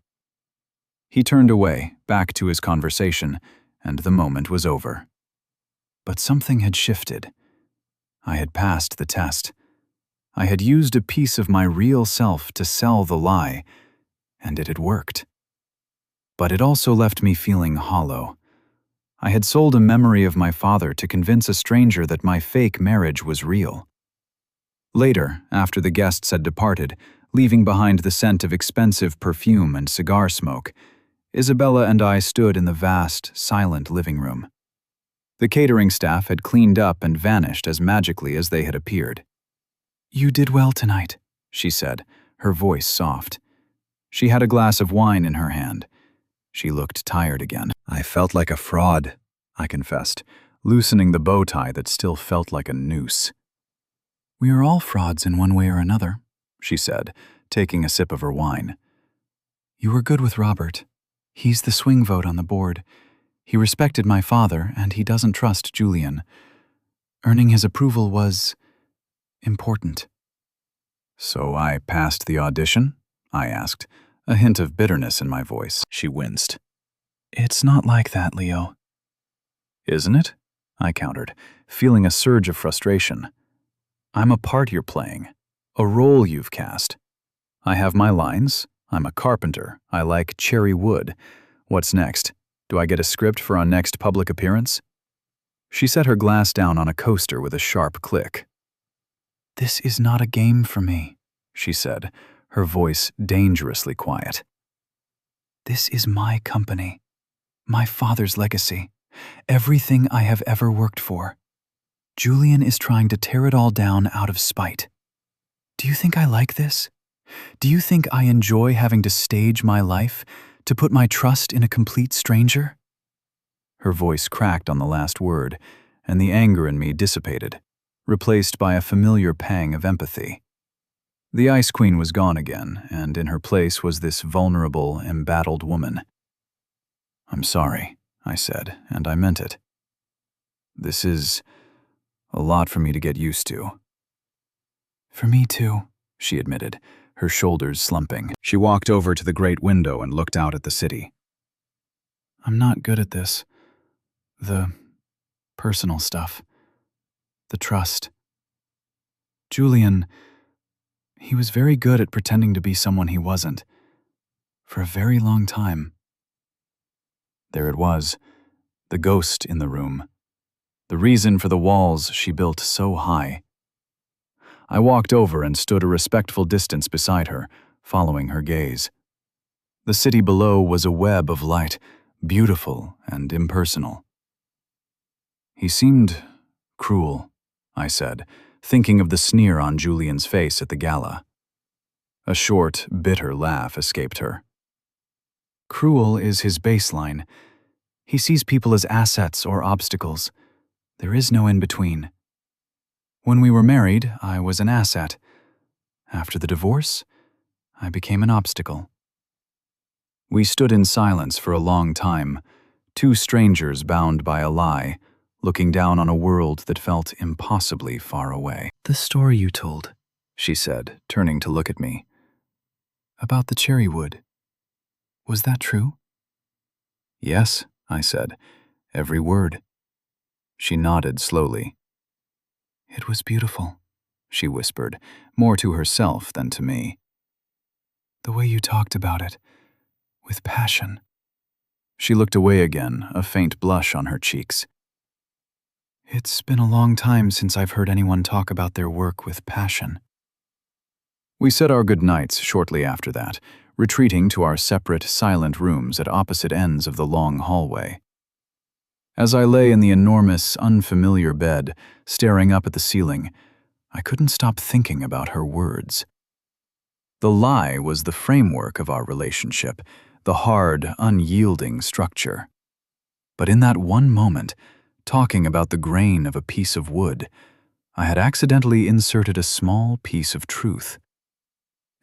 He turned away, back to his conversation, and the moment was over. But something had shifted. I had passed the test. I had used a piece of my real self to sell the lie, and it had worked. But it also left me feeling hollow. I had sold a memory of my father to convince a stranger that my fake marriage was real. Later, after the guests had departed, leaving behind the scent of expensive perfume and cigar smoke, Isabella and I stood in the vast, silent living room. The catering staff had cleaned up and vanished as magically as they had appeared. "You did well tonight," she said, her voice soft. She had a glass of wine in her hand. She looked tired again. "I felt like a fraud," I confessed, loosening the bow tie that still felt like a noose. "We are all frauds in one way or another," she said, taking a sip of her wine. "You were good with Robert. He's the swing vote on the board. He respected my father, and he doesn't trust Julian. Earning his approval was important. So I passed the audition? I asked, a hint of bitterness in my voice. She winced. It's not like that, Leo. Isn't it? I countered, feeling a surge of frustration. I'm a part you're playing, a role you've cast. I have my lines. I'm a carpenter. I like cherry wood. What's next? Do I get a script for our next public appearance? She set her glass down on a coaster with a sharp click. This is not a game for me, she said, her voice dangerously quiet. This is my company, my father's legacy, everything I have ever worked for. Julian is trying to tear it all down out of spite. Do you think I like this? Do you think I enjoy having to stage my life, to put my trust in a complete stranger? Her voice cracked on the last word, and the anger in me dissipated, replaced by a familiar pang of empathy. The Ice Queen was gone again, and in her place was this vulnerable, embattled woman. I'm sorry, I said, and I meant it. This is a lot for me to get used to. For me too, she admitted, her shoulders slumping. She walked over to the great window and looked out at the city. I'm not good at this. The personal stuff. The trust. Julian, he was very good at pretending to be someone he wasn't. For a very long time. There it was, the ghost in the room. The reason for the walls she built so high. I walked over and stood a respectful distance beside her, following her gaze. The city below was a web of light, beautiful and impersonal. He seemed cruel, I said, thinking of the sneer on Julian's face at the gala. A short, bitter laugh escaped her. Cruel is his baseline. He sees people as assets or obstacles. There is no in-between. When we were married, I was an asset. After the divorce, I became an obstacle. We stood in silence for a long time, two strangers bound by a lie, looking down on a world that felt impossibly far away. The story you told, she said, turning to look at me. About the cherry wood. Was that true? Yes, I said, every word. She nodded slowly. It was beautiful, she whispered, more to herself than to me. The way you talked about it, with passion. She looked away again, a faint blush on her cheeks. It's been a long time since I've heard anyone talk about their work with passion. We said our goodnights shortly after that, retreating to our separate, silent rooms at opposite ends of the long hallway. As I lay in the enormous, unfamiliar bed, staring up at the ceiling, I couldn't stop thinking about her words. The lie was the framework of our relationship, the hard, unyielding structure. But in that one moment, talking about the grain of a piece of wood, I had accidentally inserted a small piece of truth.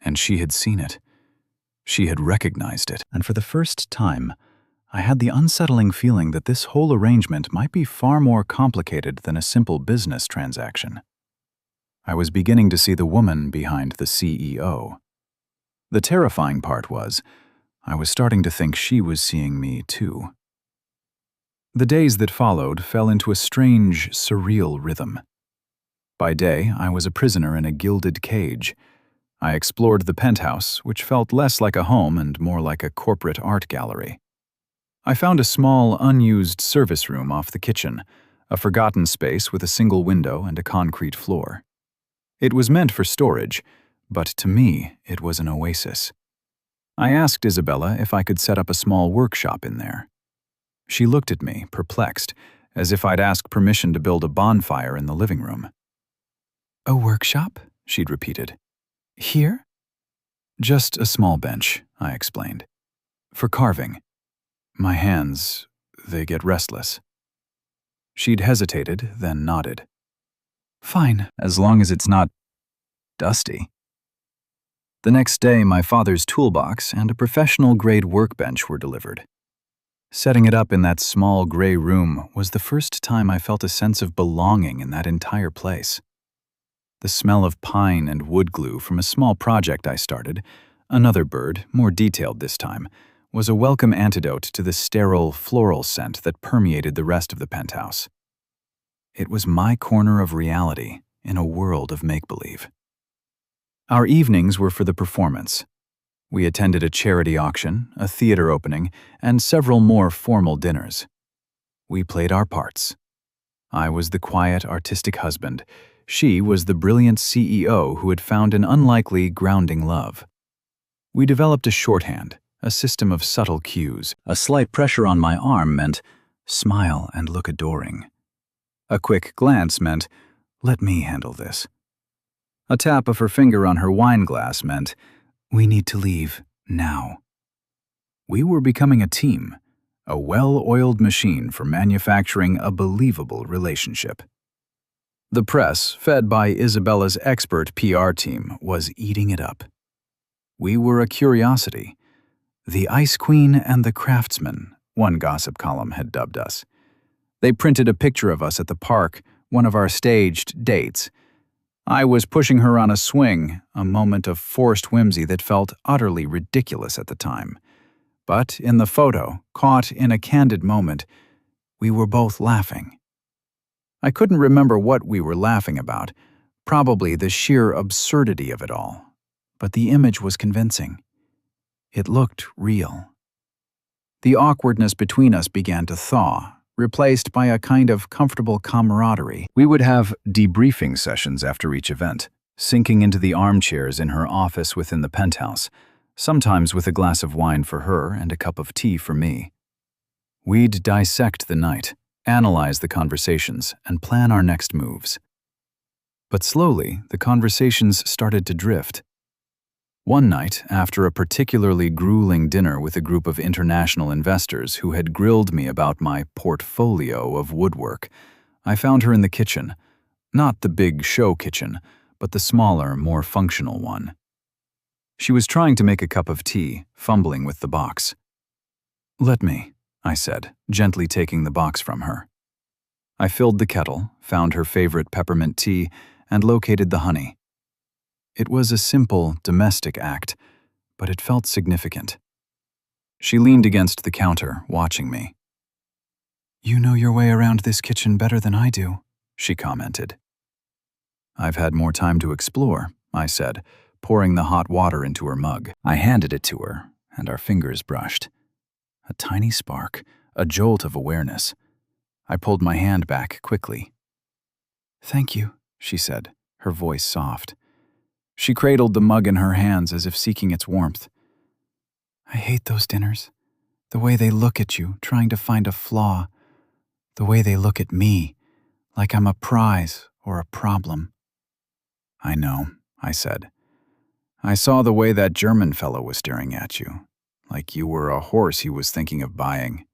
And she had seen it. She had recognized it, and for the first time, I had the unsettling feeling that this whole arrangement might be far more complicated than a simple business transaction. I was beginning to see the woman behind the CEO. The terrifying part was, I was starting to think she was seeing me too. The days that followed fell into a strange, surreal rhythm. By day, I was a prisoner in a gilded cage. I explored the penthouse, which felt less like a home and more like a corporate art gallery. I found a small, unused service room off the kitchen, a forgotten space with a single window and a concrete floor. It was meant for storage, but to me, it was an oasis. I asked Isabella if I could set up a small workshop in there. She looked at me, perplexed, as if I'd asked permission to build a bonfire in the living room. A workshop? She'd repeated. Here? Just a small bench, I explained. For carving. My hands, they get restless. She'd hesitated, then nodded. Fine, as long as it's not dusty. The next day, my father's toolbox and a professional-grade workbench were delivered. Setting it up in that small gray room was the first time I felt a sense of belonging in that entire place. the smell of pine and wood glue from a small project I started, another bird, more detailed this time, was a welcome antidote to the sterile, floral scent that permeated the rest of the penthouse. It was my corner of reality in a world of make-believe. Our evenings were for the performance. We attended a charity auction, a theater opening, and several more formal dinners. We played our parts. I was the quiet, artistic husband. She was the brilliant CEO who had found an unlikely, grounding love. We developed a shorthand, a system of subtle cues. A slight pressure on my arm meant, smile and look adoring. A quick glance meant, let me handle this. A tap of her finger on her wine glass meant, we need to leave now. We were becoming a team, a well-oiled machine for manufacturing a believable relationship. The press, fed by Isabella's expert PR team, was eating it up. We were a curiosity. The Ice Queen and the Craftsman, one gossip column had dubbed us. They printed a picture of us at the park, one of our staged dates. I was pushing her on a swing, a moment of forced whimsy that felt utterly ridiculous at the time. But in the photo, caught in a candid moment, we were both laughing. I couldn't remember what we were laughing about, probably the sheer absurdity of it all. But the image was convincing. It looked real. The awkwardness between us began to thaw, replaced by a kind of comfortable camaraderie. We would have debriefing sessions after each event, sinking into the armchairs in her office within the penthouse, sometimes with a glass of wine for her and a cup of tea for me. We'd dissect the night, analyze the conversations, and plan our next moves. But slowly, the conversations started to drift. One night, after a particularly grueling dinner with a group of international investors who had grilled me about my portfolio of woodwork, I found her in the kitchen. Not the big show kitchen, but the smaller, more functional one. She was trying to make a cup of tea, fumbling with the box. "Let me," I said, gently taking the box from her. I filled the kettle, found her favorite peppermint tea, and located the honey. It was a simple, domestic act, but it felt significant. She leaned against the counter, watching me. "You know your way around this kitchen better than I do," she commented. "I've had more time to explore," I said, pouring the hot water into her mug. I handed it to her, and our fingers brushed. A tiny spark, a jolt of awareness. I pulled my hand back quickly. "Thank you," she said, her voice soft. She cradled the mug in her hands as if seeking its warmth. "I hate those dinners. The way they look at you, trying to find a flaw. The way they look at me, like I'm a prize or a problem." "I know," I said. "I saw the way that German fellow was staring at you, like you were a horse he was thinking of buying."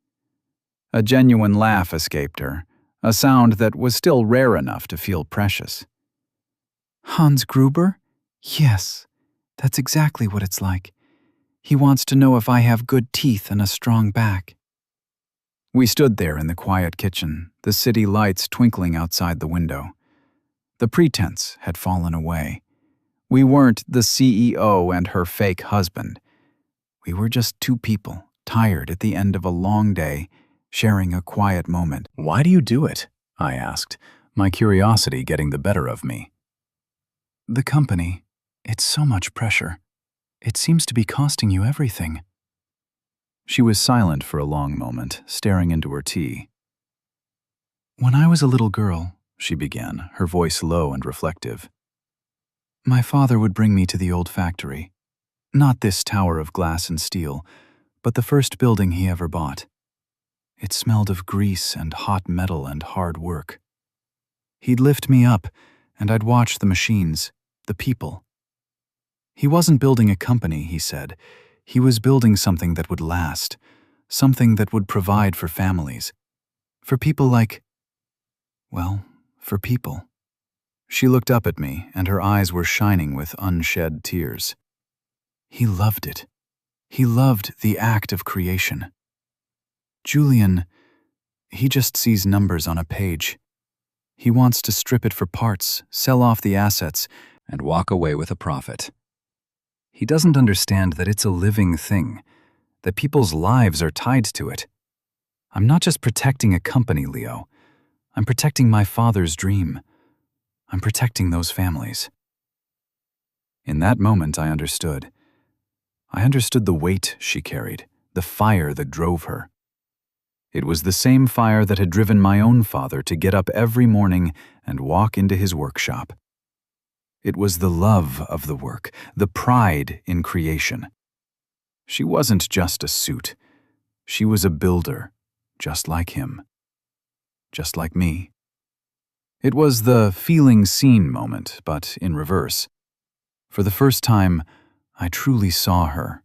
A genuine laugh escaped her, a sound that was still rare enough to feel precious. "Hans Gruber? Yes, that's exactly what it's like. He wants to know if I have good teeth and a strong back." We stood there in the quiet kitchen, the city lights twinkling outside the window. The pretense had fallen away. We weren't the CEO and her fake husband. We were just two people, tired at the end of a long day, sharing a quiet moment. "Why do you do it?" I asked, my curiosity getting the better of me. "The company. It's so much pressure. It seems to be costing you everything." She was silent for a long moment, staring into her tea. "When I was a little girl," she began, her voice low and reflective, "my father would bring me to the old factory. Not this tower of glass and steel, but the first building he ever bought. It smelled of grease and hot metal and hard work. He'd lift me up, and I'd watch the machines, the people. He wasn't building a company, he said. He was building something that would last, something that would provide for families. For people like, well, for people." She looked up at me, and her eyes were shining with unshed tears. "He loved it. He loved the act of creation. Julian, he just sees numbers on a page. He wants to strip it for parts, sell off the assets, and walk away with a profit. He doesn't understand that it's a living thing, that people's lives are tied to it. I'm not just protecting a company, Leo. I'm protecting my father's dream. I'm protecting those families. In that moment, I understood. I understood the weight she carried, the fire that drove her. It was the same fire that had driven my own father to get up every morning and walk into his workshop. It was the love of the work, the pride in creation. She wasn't just a suit. She was a builder, just like him. Just like me. It was the feeling seen moment, but in reverse. For the first time, I truly saw her.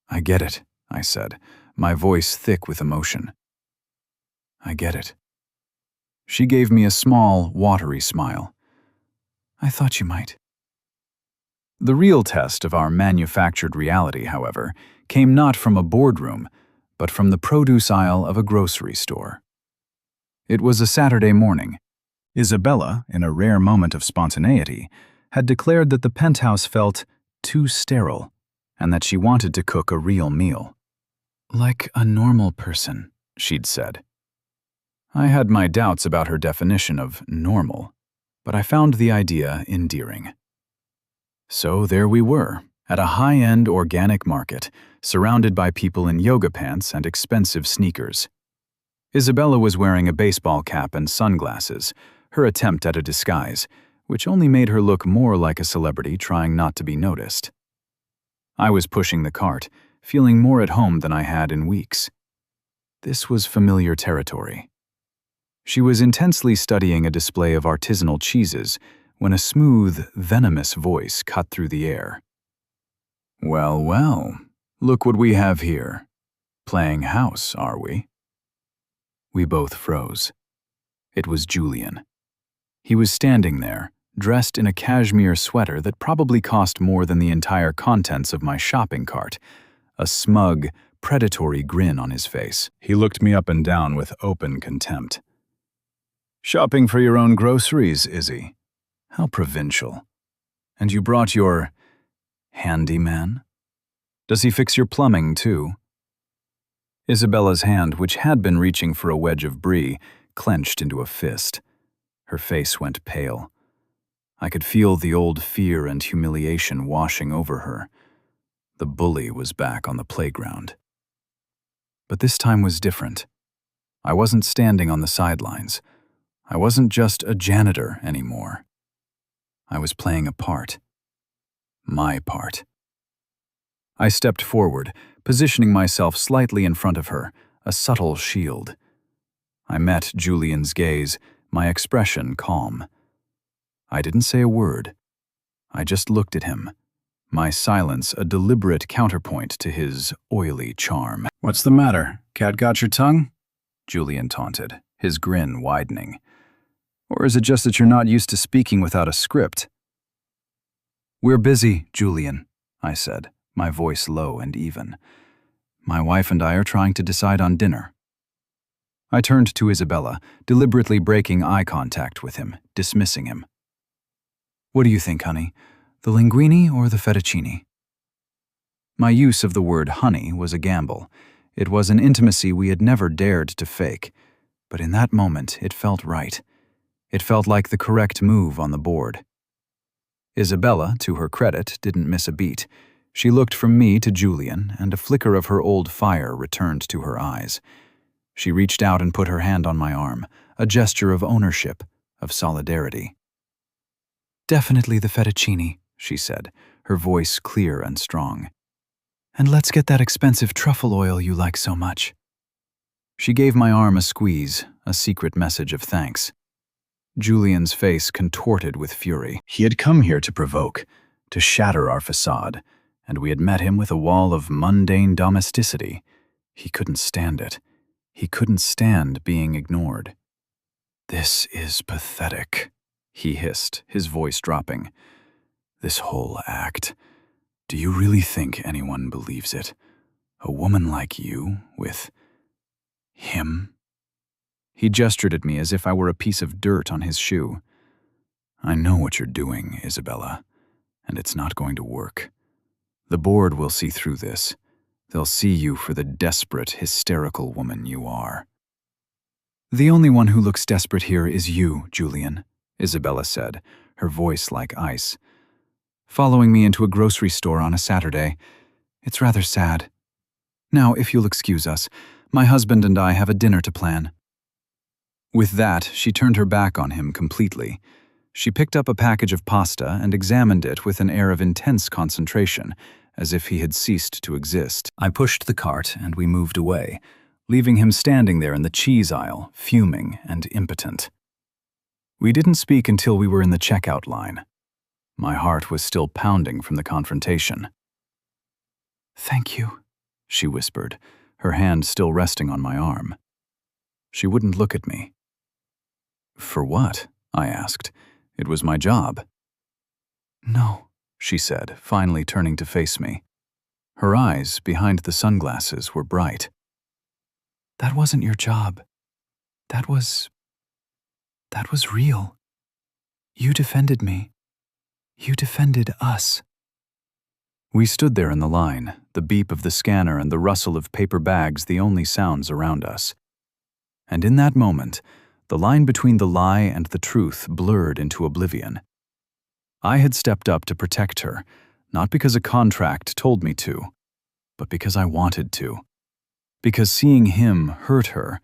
I get it, I said, my voice thick with emotion. I get it. She gave me a small, watery smile. I thought you might. The real test of our manufactured reality, however, came not from a boardroom, but from the produce aisle of a grocery store. It was a Saturday morning. Isabella, in a rare moment of spontaneity, had declared that the penthouse felt too sterile and that she wanted to cook a real meal. Like a normal person, she'd said. I had my doubts about her definition of normal, but I found the idea endearing. So there we were, at a high-end organic market, surrounded by people in yoga pants and expensive sneakers. Isabella was wearing a baseball cap and sunglasses, her attempt at a disguise, which only made her look more like a celebrity trying not to be noticed. I was pushing the cart, feeling more at home than I had in weeks. This was familiar territory. She was intensely studying a display of artisanal cheeses when a smooth, venomous voice cut through the air. Well, well, look what we have here. Playing house, are we? We both froze. It was Julian. He was standing there, dressed in a cashmere sweater that probably cost more than the entire contents of my shopping cart, a smug, predatory grin on his face. He looked me up and down with open contempt. Shopping for your own groceries, Izzy? How provincial. And you brought your handyman? Does he fix your plumbing, too? Isabella's hand, which had been reaching for a wedge of brie, clenched into a fist. Her face went pale. I could feel the old fear and humiliation washing over her. The bully was back on the playground. But this time was different. I wasn't standing on the sidelines. I wasn't just a janitor anymore. I was playing a part. My part. I stepped forward, positioning myself slightly in front of her, a subtle shield. I met Julian's gaze, my expression calm. I didn't say a word. I just looked at him, my silence a deliberate counterpoint to his oily charm. What's the matter? Cat got your tongue? Julian taunted, his grin widening. Or is it just that you're not used to speaking without a script? We're busy, Julian, I said, my voice low and even. My wife and I are trying to decide on dinner. I turned to Isabella, deliberately breaking eye contact with him, dismissing him. What do you think, honey? The linguine or the fettuccine? My use of the word honey was a gamble. It was an intimacy we had never dared to fake. But in that moment, it felt right. It felt like the correct move on the board. Isabella, to her credit, didn't miss a beat. She looked from me to Julian, and a flicker of her old fire returned to her eyes. She reached out and put her hand on my arm, a gesture of ownership, of solidarity. Definitely the fettuccine, she said, her voice clear and strong. And let's get that expensive truffle oil you like so much. She gave my arm a squeeze, a secret message of thanks. Julian's face contorted with fury. He had come here to provoke, to shatter our facade, and we had met him with a wall of mundane domesticity. He couldn't stand it. He couldn't stand being ignored. This is pathetic, he hissed, his voice dropping. This whole act. Do you really think anyone believes it? A woman like you, with him? He gestured at me as if I were a piece of dirt on his shoe. "I know what you're doing, Isabella, and it's not going to work. The board will see through this. They'll see you for the desperate, hysterical woman you are." "The only one who looks desperate here is you, Julian," Isabella said, her voice like ice. "Following me into a grocery store on a Saturday. It's rather sad. Now, if you'll excuse us, my husband and I have a dinner to plan." With that, she turned her back on him completely. She picked up a package of pasta and examined it with an air of intense concentration, as if he had ceased to exist. I pushed the cart and we moved away, leaving him standing there in the cheese aisle, fuming and impotent. We didn't speak until we were in the checkout line. My heart was still pounding from the confrontation. "Thank you," she whispered, her hand still resting on my arm. She wouldn't look at me. "For what?" I asked. It was my job. "No," she said, finally turning to face me. Her eyes, behind the sunglasses, were bright. "That wasn't your job. That was real. You defended me. You defended us." We stood there in the line, the beep of the scanner and the rustle of paper bags the only sounds around us. And in that moment, the line between the lie and the truth blurred into oblivion. I had stepped up to protect her, not because a contract told me to, but because I wanted to. Because seeing him hurt her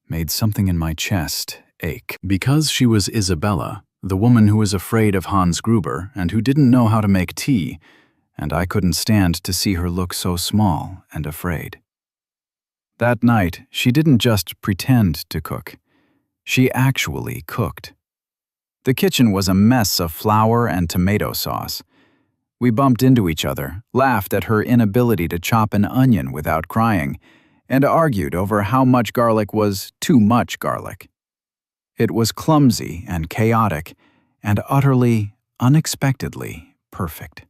made something in my chest ache. Because she was Isabella, the woman who was afraid of Hans Gruber and who didn't know how to make tea, and I couldn't stand to see her look so small and afraid. That night, she didn't just pretend to cook. She actually cooked. The kitchen was a mess of flour and tomato sauce. We bumped into each other, laughed at her inability to chop an onion without crying, and argued over how much garlic was too much garlic. It was clumsy and chaotic, and utterly, unexpectedly perfect.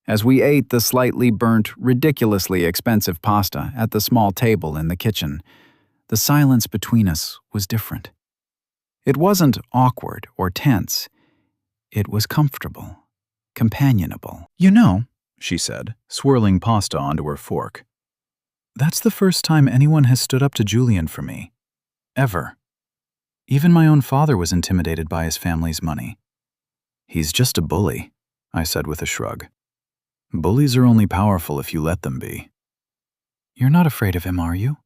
As we ate the slightly burnt, ridiculously expensive pasta at the small table in the kitchen, the silence between us was different. It wasn't awkward or tense. It was comfortable, companionable. "You know," she said, swirling pasta onto her fork, "that's the first time anyone has stood up to Julian for me. Ever. Even my own father was intimidated by his family's money." "He's just a bully," I said with a shrug. "Bullies are only powerful if you let them be." "You're not afraid of him, are you?"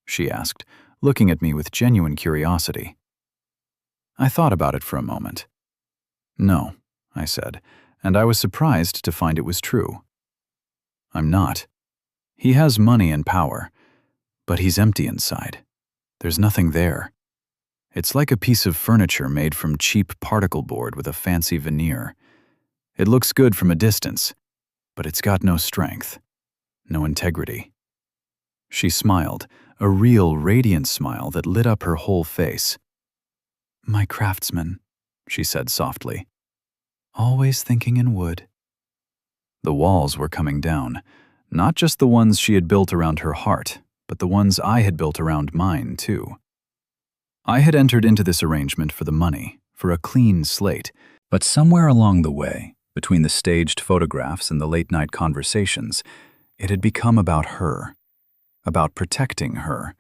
she asked, looking at me with genuine curiosity. I thought about it for a moment. "No," I said, and I was surprised to find it was true. "I'm not. He has money and power, but he's empty inside. There's nothing there. It's like a piece of furniture made from cheap particle board with a fancy veneer. It looks good from a distance, but it's got no strength, no integrity." She smiled, a real radiant smile that lit up her whole face. "My craftsman," she said softly. "Always thinking in wood." The walls were coming down, not just the ones she had built around her heart, but the ones I had built around mine, too. I had entered into this arrangement for the money, for a clean slate, but somewhere along the way, between the staged photographs and the late-night conversations, it had become about her, about protecting her,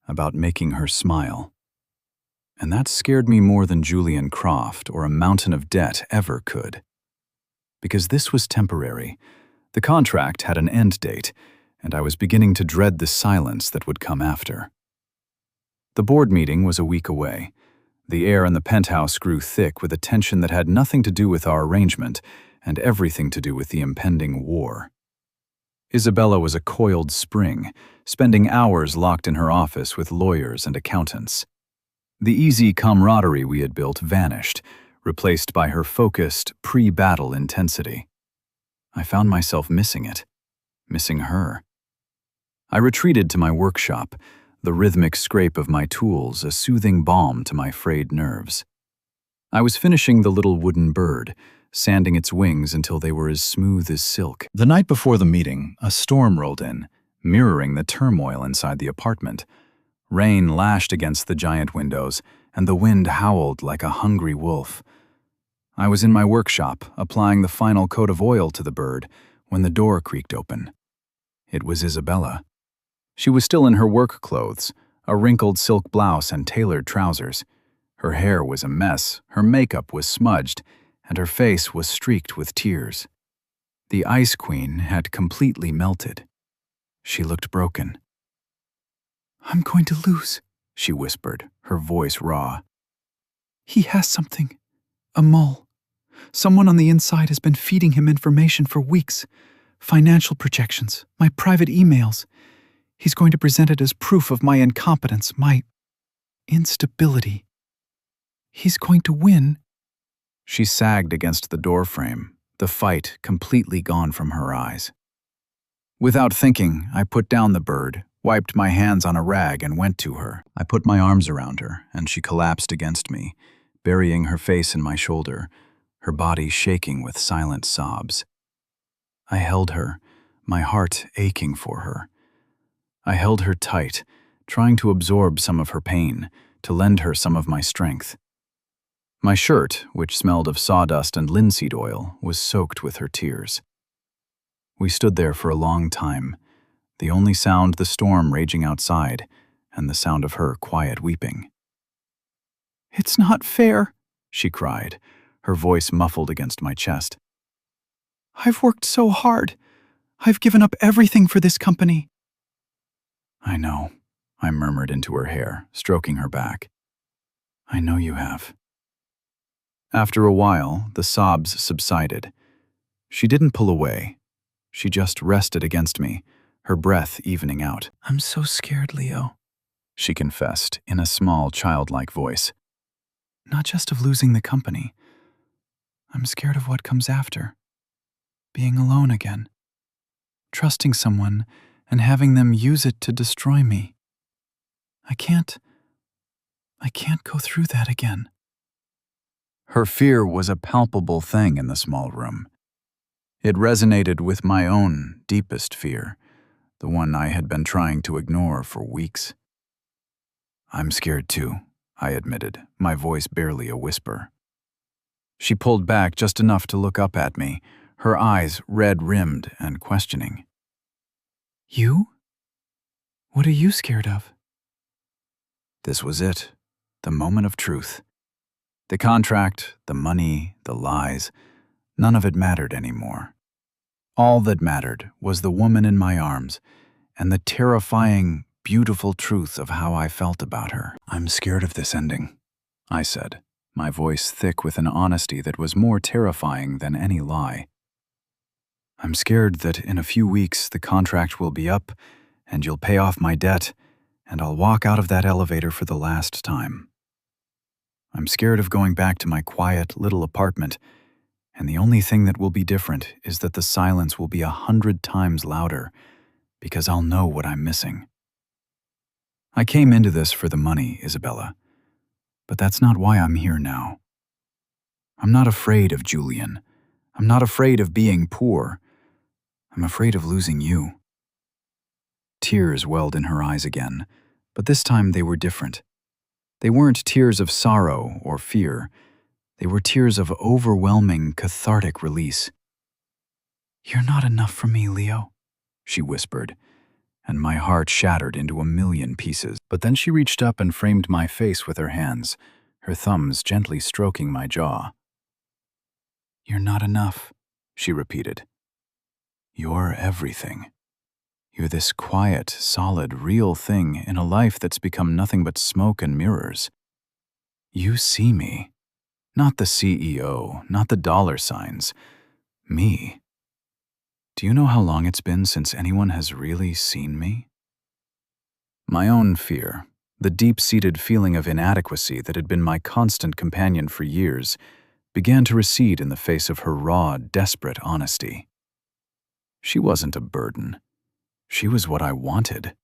about making her smile. And that scared me more than Julian Croft or a mountain of debt ever could. Because this was temporary. The contract had an end date, and I was beginning to dread the silence that would come after. The board meeting was a week away. The air in the penthouse grew thick with a tension that had nothing to do with our arrangement and everything to do with the impending war. Isabella was a coiled spring, spending hours locked in her office with lawyers and accountants. The easy camaraderie we had built vanished, replaced by her focused, pre-battle intensity. I found myself missing it, missing her. I retreated to my workshop, the rhythmic scrape of my tools a soothing balm to my frayed nerves. I was finishing the little wooden bird, sanding its wings until they were as smooth as silk. The night before the meeting, a storm rolled in, mirroring the turmoil inside the apartment. Rain lashed against the giant windows, and the wind howled like a hungry wolf. I was in my workshop, applying the final coat of oil to the bird, when the door creaked open. It was Isabella. She was still in her work clothes, a wrinkled silk blouse and tailored trousers. Her hair was a mess, her makeup was smudged, and her face was streaked with tears. The Ice Queen had completely melted. She looked broken. "I'm going to lose," she whispered, her voice raw. "He has something. A mole. Someone on the inside has been feeding him information for weeks. Financial projections, my private emails. He's going to present it as proof of my incompetence, my instability. He's going to win." She sagged against the doorframe, the fight completely gone from her eyes. Without thinking, I put down the bird, wiped my hands on a rag, and went to her. I put my arms around her, and she collapsed against me, burying her face in my shoulder, her body shaking with silent sobs. I held her, my heart aching for her. I held her tight, trying to absorb some of her pain, to lend her some of my strength. My shirt, which smelled of sawdust and linseed oil, was soaked with her tears. We stood there for a long time, the only sound the storm raging outside, and the sound of her quiet weeping. "It's not fair," she cried, her voice muffled against my chest. "I've worked so hard. I've given up everything for this company." "I know," I murmured into her hair, stroking her back. "I know you have." After a while, the sobs subsided. She didn't pull away. She just rested against me, her breath evening out. "I'm so scared, Leo," she confessed in a small, childlike voice. "Not just of losing the company. I'm scared of what comes after. Being alone again. Trusting someone and having them use it to destroy me. I can't go through that again." Her fear was a palpable thing in the small room. It resonated with my own deepest fear, the one I had been trying to ignore for weeks. "I'm scared too," I admitted, my voice barely a whisper. She pulled back just enough to look up at me, her eyes red-rimmed and questioning. "You? What are you scared of?" This was it, the moment of truth. The contract, the money, the lies, none of it mattered anymore. All that mattered was the woman in my arms and the terrifying, beautiful truth of how I felt about her. "I'm scared of this ending," I said, my voice thick with an honesty that was more terrifying than any lie. "I'm scared that in a few weeks the contract will be up and you'll pay off my debt and I'll walk out of that elevator for the last time. I'm scared of going back to my quiet little apartment, and the only thing that will be different is that the silence will be 100 times louder because I'll know what I'm missing. I came into this for the money, Isabella, but that's not why I'm here now. I'm not afraid of Julian. I'm not afraid of being poor. I'm afraid of losing you." Tears welled in her eyes again, but this time they were different. They weren't tears of sorrow or fear. They were tears of overwhelming, cathartic release. "You're not enough for me, Leo," she whispered, and my heart shattered into a million pieces. But then she reached up and framed my face with her hands, her thumbs gently stroking my jaw. "You're not enough," she repeated. "You're everything. You're this quiet, solid, real thing in a life that's become nothing but smoke and mirrors. You see me. Not the CEO, not the dollar signs. Me. Do you know how long it's been since anyone has really seen me?" My own fear, the deep-seated feeling of inadequacy that had been my constant companion for years, began to recede in the face of her raw, desperate honesty. She wasn't a burden. She was what I wanted.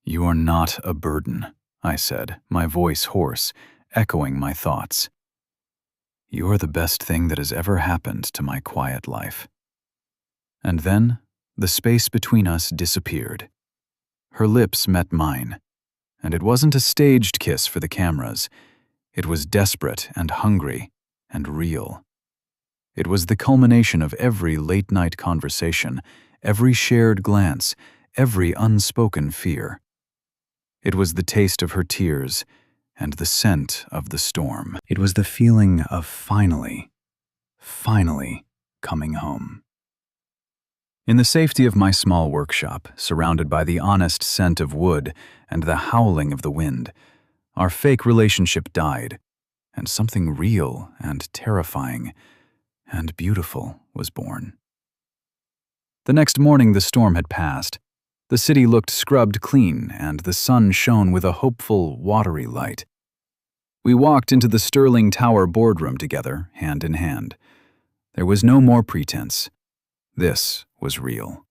"You are not a burden," I said, my voice hoarse, echoing my thoughts. "You're the best thing that has ever happened to my quiet life." And then, the space between us disappeared. Her lips met mine, And it wasn't a staged kiss for the cameras. It was desperate and hungry and real. It was the culmination of every late-night conversation, every shared glance, every unspoken fear. It was the taste of her tears and the scent of the storm. It was the feeling of finally coming home. In the safety of my small workshop, surrounded by the honest scent of wood and the howling of the wind, our fake relationship died, and something real and terrifying and beautiful was born. The next morning the storm had passed. The city looked scrubbed clean, and the sun shone with a hopeful, watery light. We walked into the Sterling Tower boardroom together, hand in hand. There was no more pretense. This was real.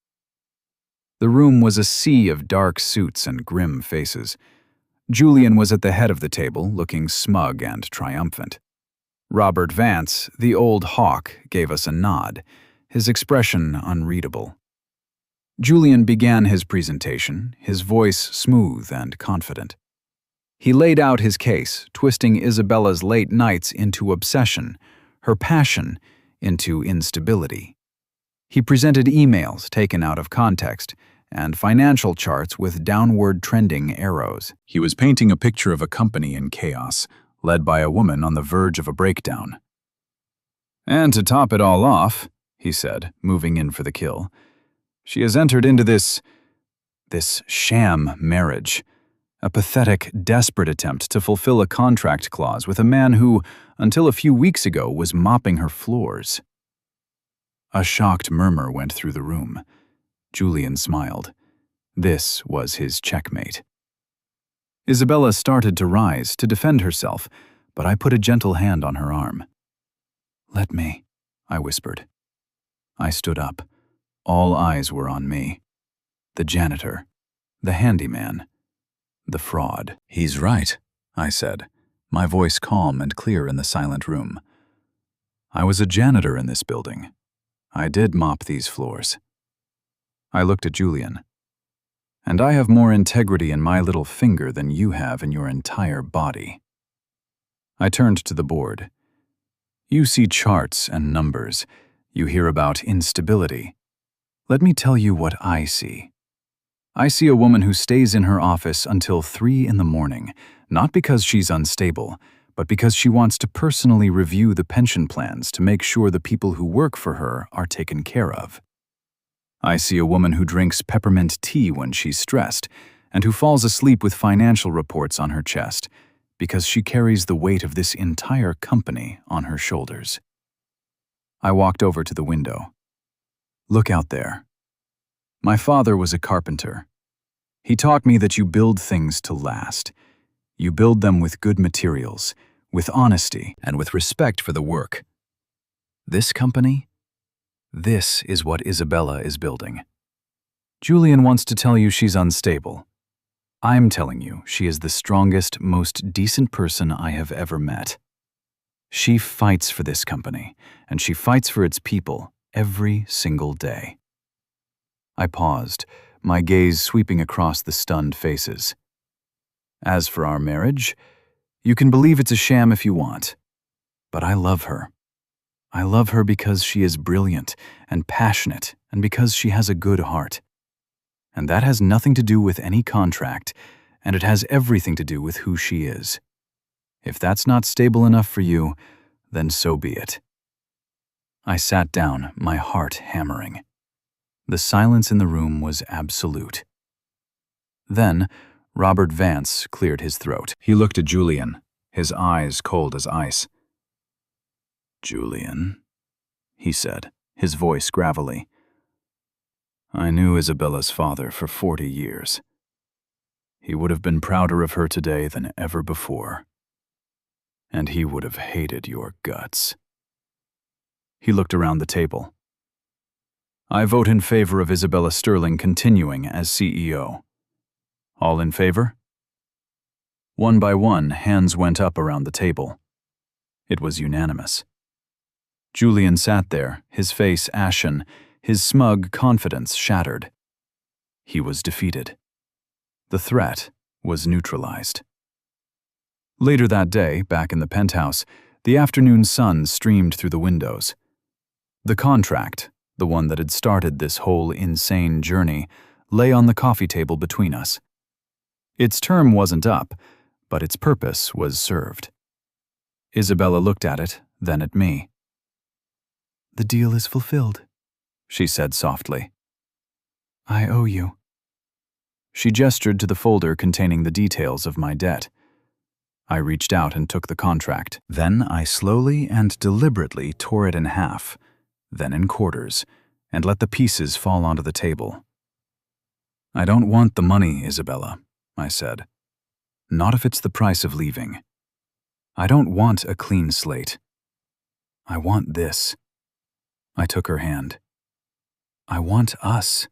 The room was a sea of dark suits and grim faces. Julian was at the head of the table, looking smug and triumphant. Robert Vance, the old hawk, gave us a nod, his expression unreadable. Julian began his presentation, his voice smooth and confident. He laid out his case, twisting Isabella's late nights into obsession, her passion into instability. He presented emails taken out of context and financial charts with downward trending arrows. He was painting a picture of a company in chaos, led by a woman on the verge of a breakdown. "And to top it all off," he said, moving in for the kill, "she has entered into this sham marriage, a pathetic, desperate attempt to fulfill a contract clause with a man who, until a few weeks ago, was mopping her floors." A shocked murmur went through the room. Julian smiled. This was his checkmate. Isabella started to rise, to defend herself, but I put a gentle hand on her arm. "Let me," I whispered. I stood up. All eyes were on me. The janitor, the handyman, the fraud. "He's right," I said, my voice calm and clear in the silent room. "I was a janitor in this building. I did mop these floors." I looked at Julian. "And I have more integrity in my little finger than you have in your entire body." I turned to the board. "You see charts and numbers. You hear about instability. Let me tell you what I see. I see a woman who stays in her office until 3 in the morning, not because she's unstable, but because she wants to personally review the pension plans to make sure the people who work for her are taken care of. I see a woman who drinks peppermint tea when she's stressed, and who falls asleep with financial reports on her chest, because she carries the weight of this entire company on her shoulders." I walked over to the window. "Look out there." My father was a carpenter. He taught me that you build things to last. You build them with good materials, with honesty, and with respect for the work. This company? This is what Isabella is building. Julian wants to tell you she's unstable. I'm telling you she is the strongest, most decent person I have ever met. She fights for this company, and she fights for its people every single day. I paused, my gaze sweeping across the stunned faces. "As for our marriage, you can believe it's a sham if you want. But I love her. I love her because she is brilliant and passionate and because she has a good heart. And that has nothing to do with any contract, and it has everything to do with who she is. If that's not stable enough for you, then so be it." I sat down, my heart hammering. The silence in the room was absolute. Then, Robert Vance cleared his throat. He looked at Julian, his eyes cold as ice. "Julian," he said, his voice gravelly. "I knew Isabella's father for 40 years. He would have been prouder of her today than ever before. And he would have hated your guts." He looked around the table. "I vote in favor of Isabella Sterling continuing as CEO. All in favor?" One by one, hands went up around the table. It was unanimous. Julian sat there, his face ashen, his smug confidence shattered. He was defeated. The threat was neutralized. Later that day, back in the penthouse, the afternoon sun streamed through the windows. The contract, the one that had started this whole insane journey, lay on the coffee table between us. Its term wasn't up, but its purpose was served. Isabella looked at it, then at me. "The deal is fulfilled," she said softly. "I owe you." She gestured to the folder containing the details of my debt. I reached out and took the contract. Then I slowly and deliberately tore it in half, then in quarters, and let the pieces fall onto the table. "I don't want the money, Isabella," I said. "Not if it's the price of leaving. I don't want a clean slate. I want this." I took her hand. "I want us.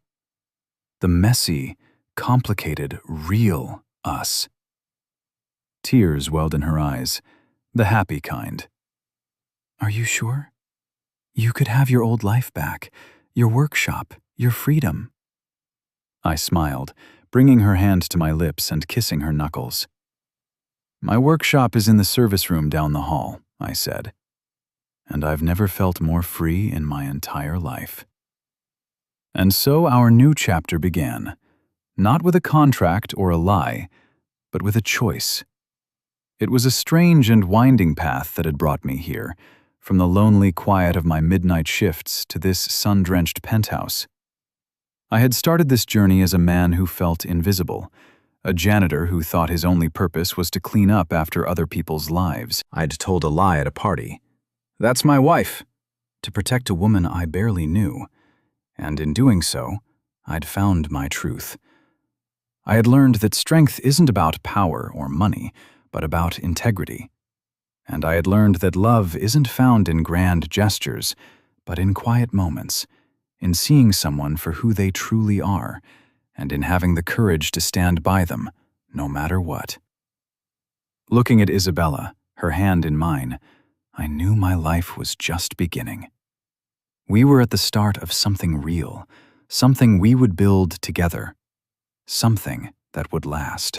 The messy, complicated, real us." Tears welled in her eyes, the happy kind. "Are you sure? You could have your old life back, your workshop, your freedom." I smiled, bringing her hand to my lips and kissing her knuckles. "My workshop is in the service room down the hall," I said. "And I've never felt more free in my entire life." And so our new chapter began, not with a contract or a lie, but with a choice. It was a strange and winding path that had brought me here, from the lonely quiet of my midnight shifts to this sun-drenched penthouse. I had started this journey as a man who felt invisible, a janitor who thought his only purpose was to clean up after other people's lives. I'd told a lie at a party. "That's my wife," to protect a woman I barely knew, and in doing so, I'd found my truth. I had learned that strength isn't about power or money, but about integrity. And I had learned that love isn't found in grand gestures, but in quiet moments, in seeing someone for who they truly are, and in having the courage to stand by them, no matter what. Looking at Isabella, her hand in mine, I knew my life was just beginning. We were at the start of something real, something we would build together, something that would last.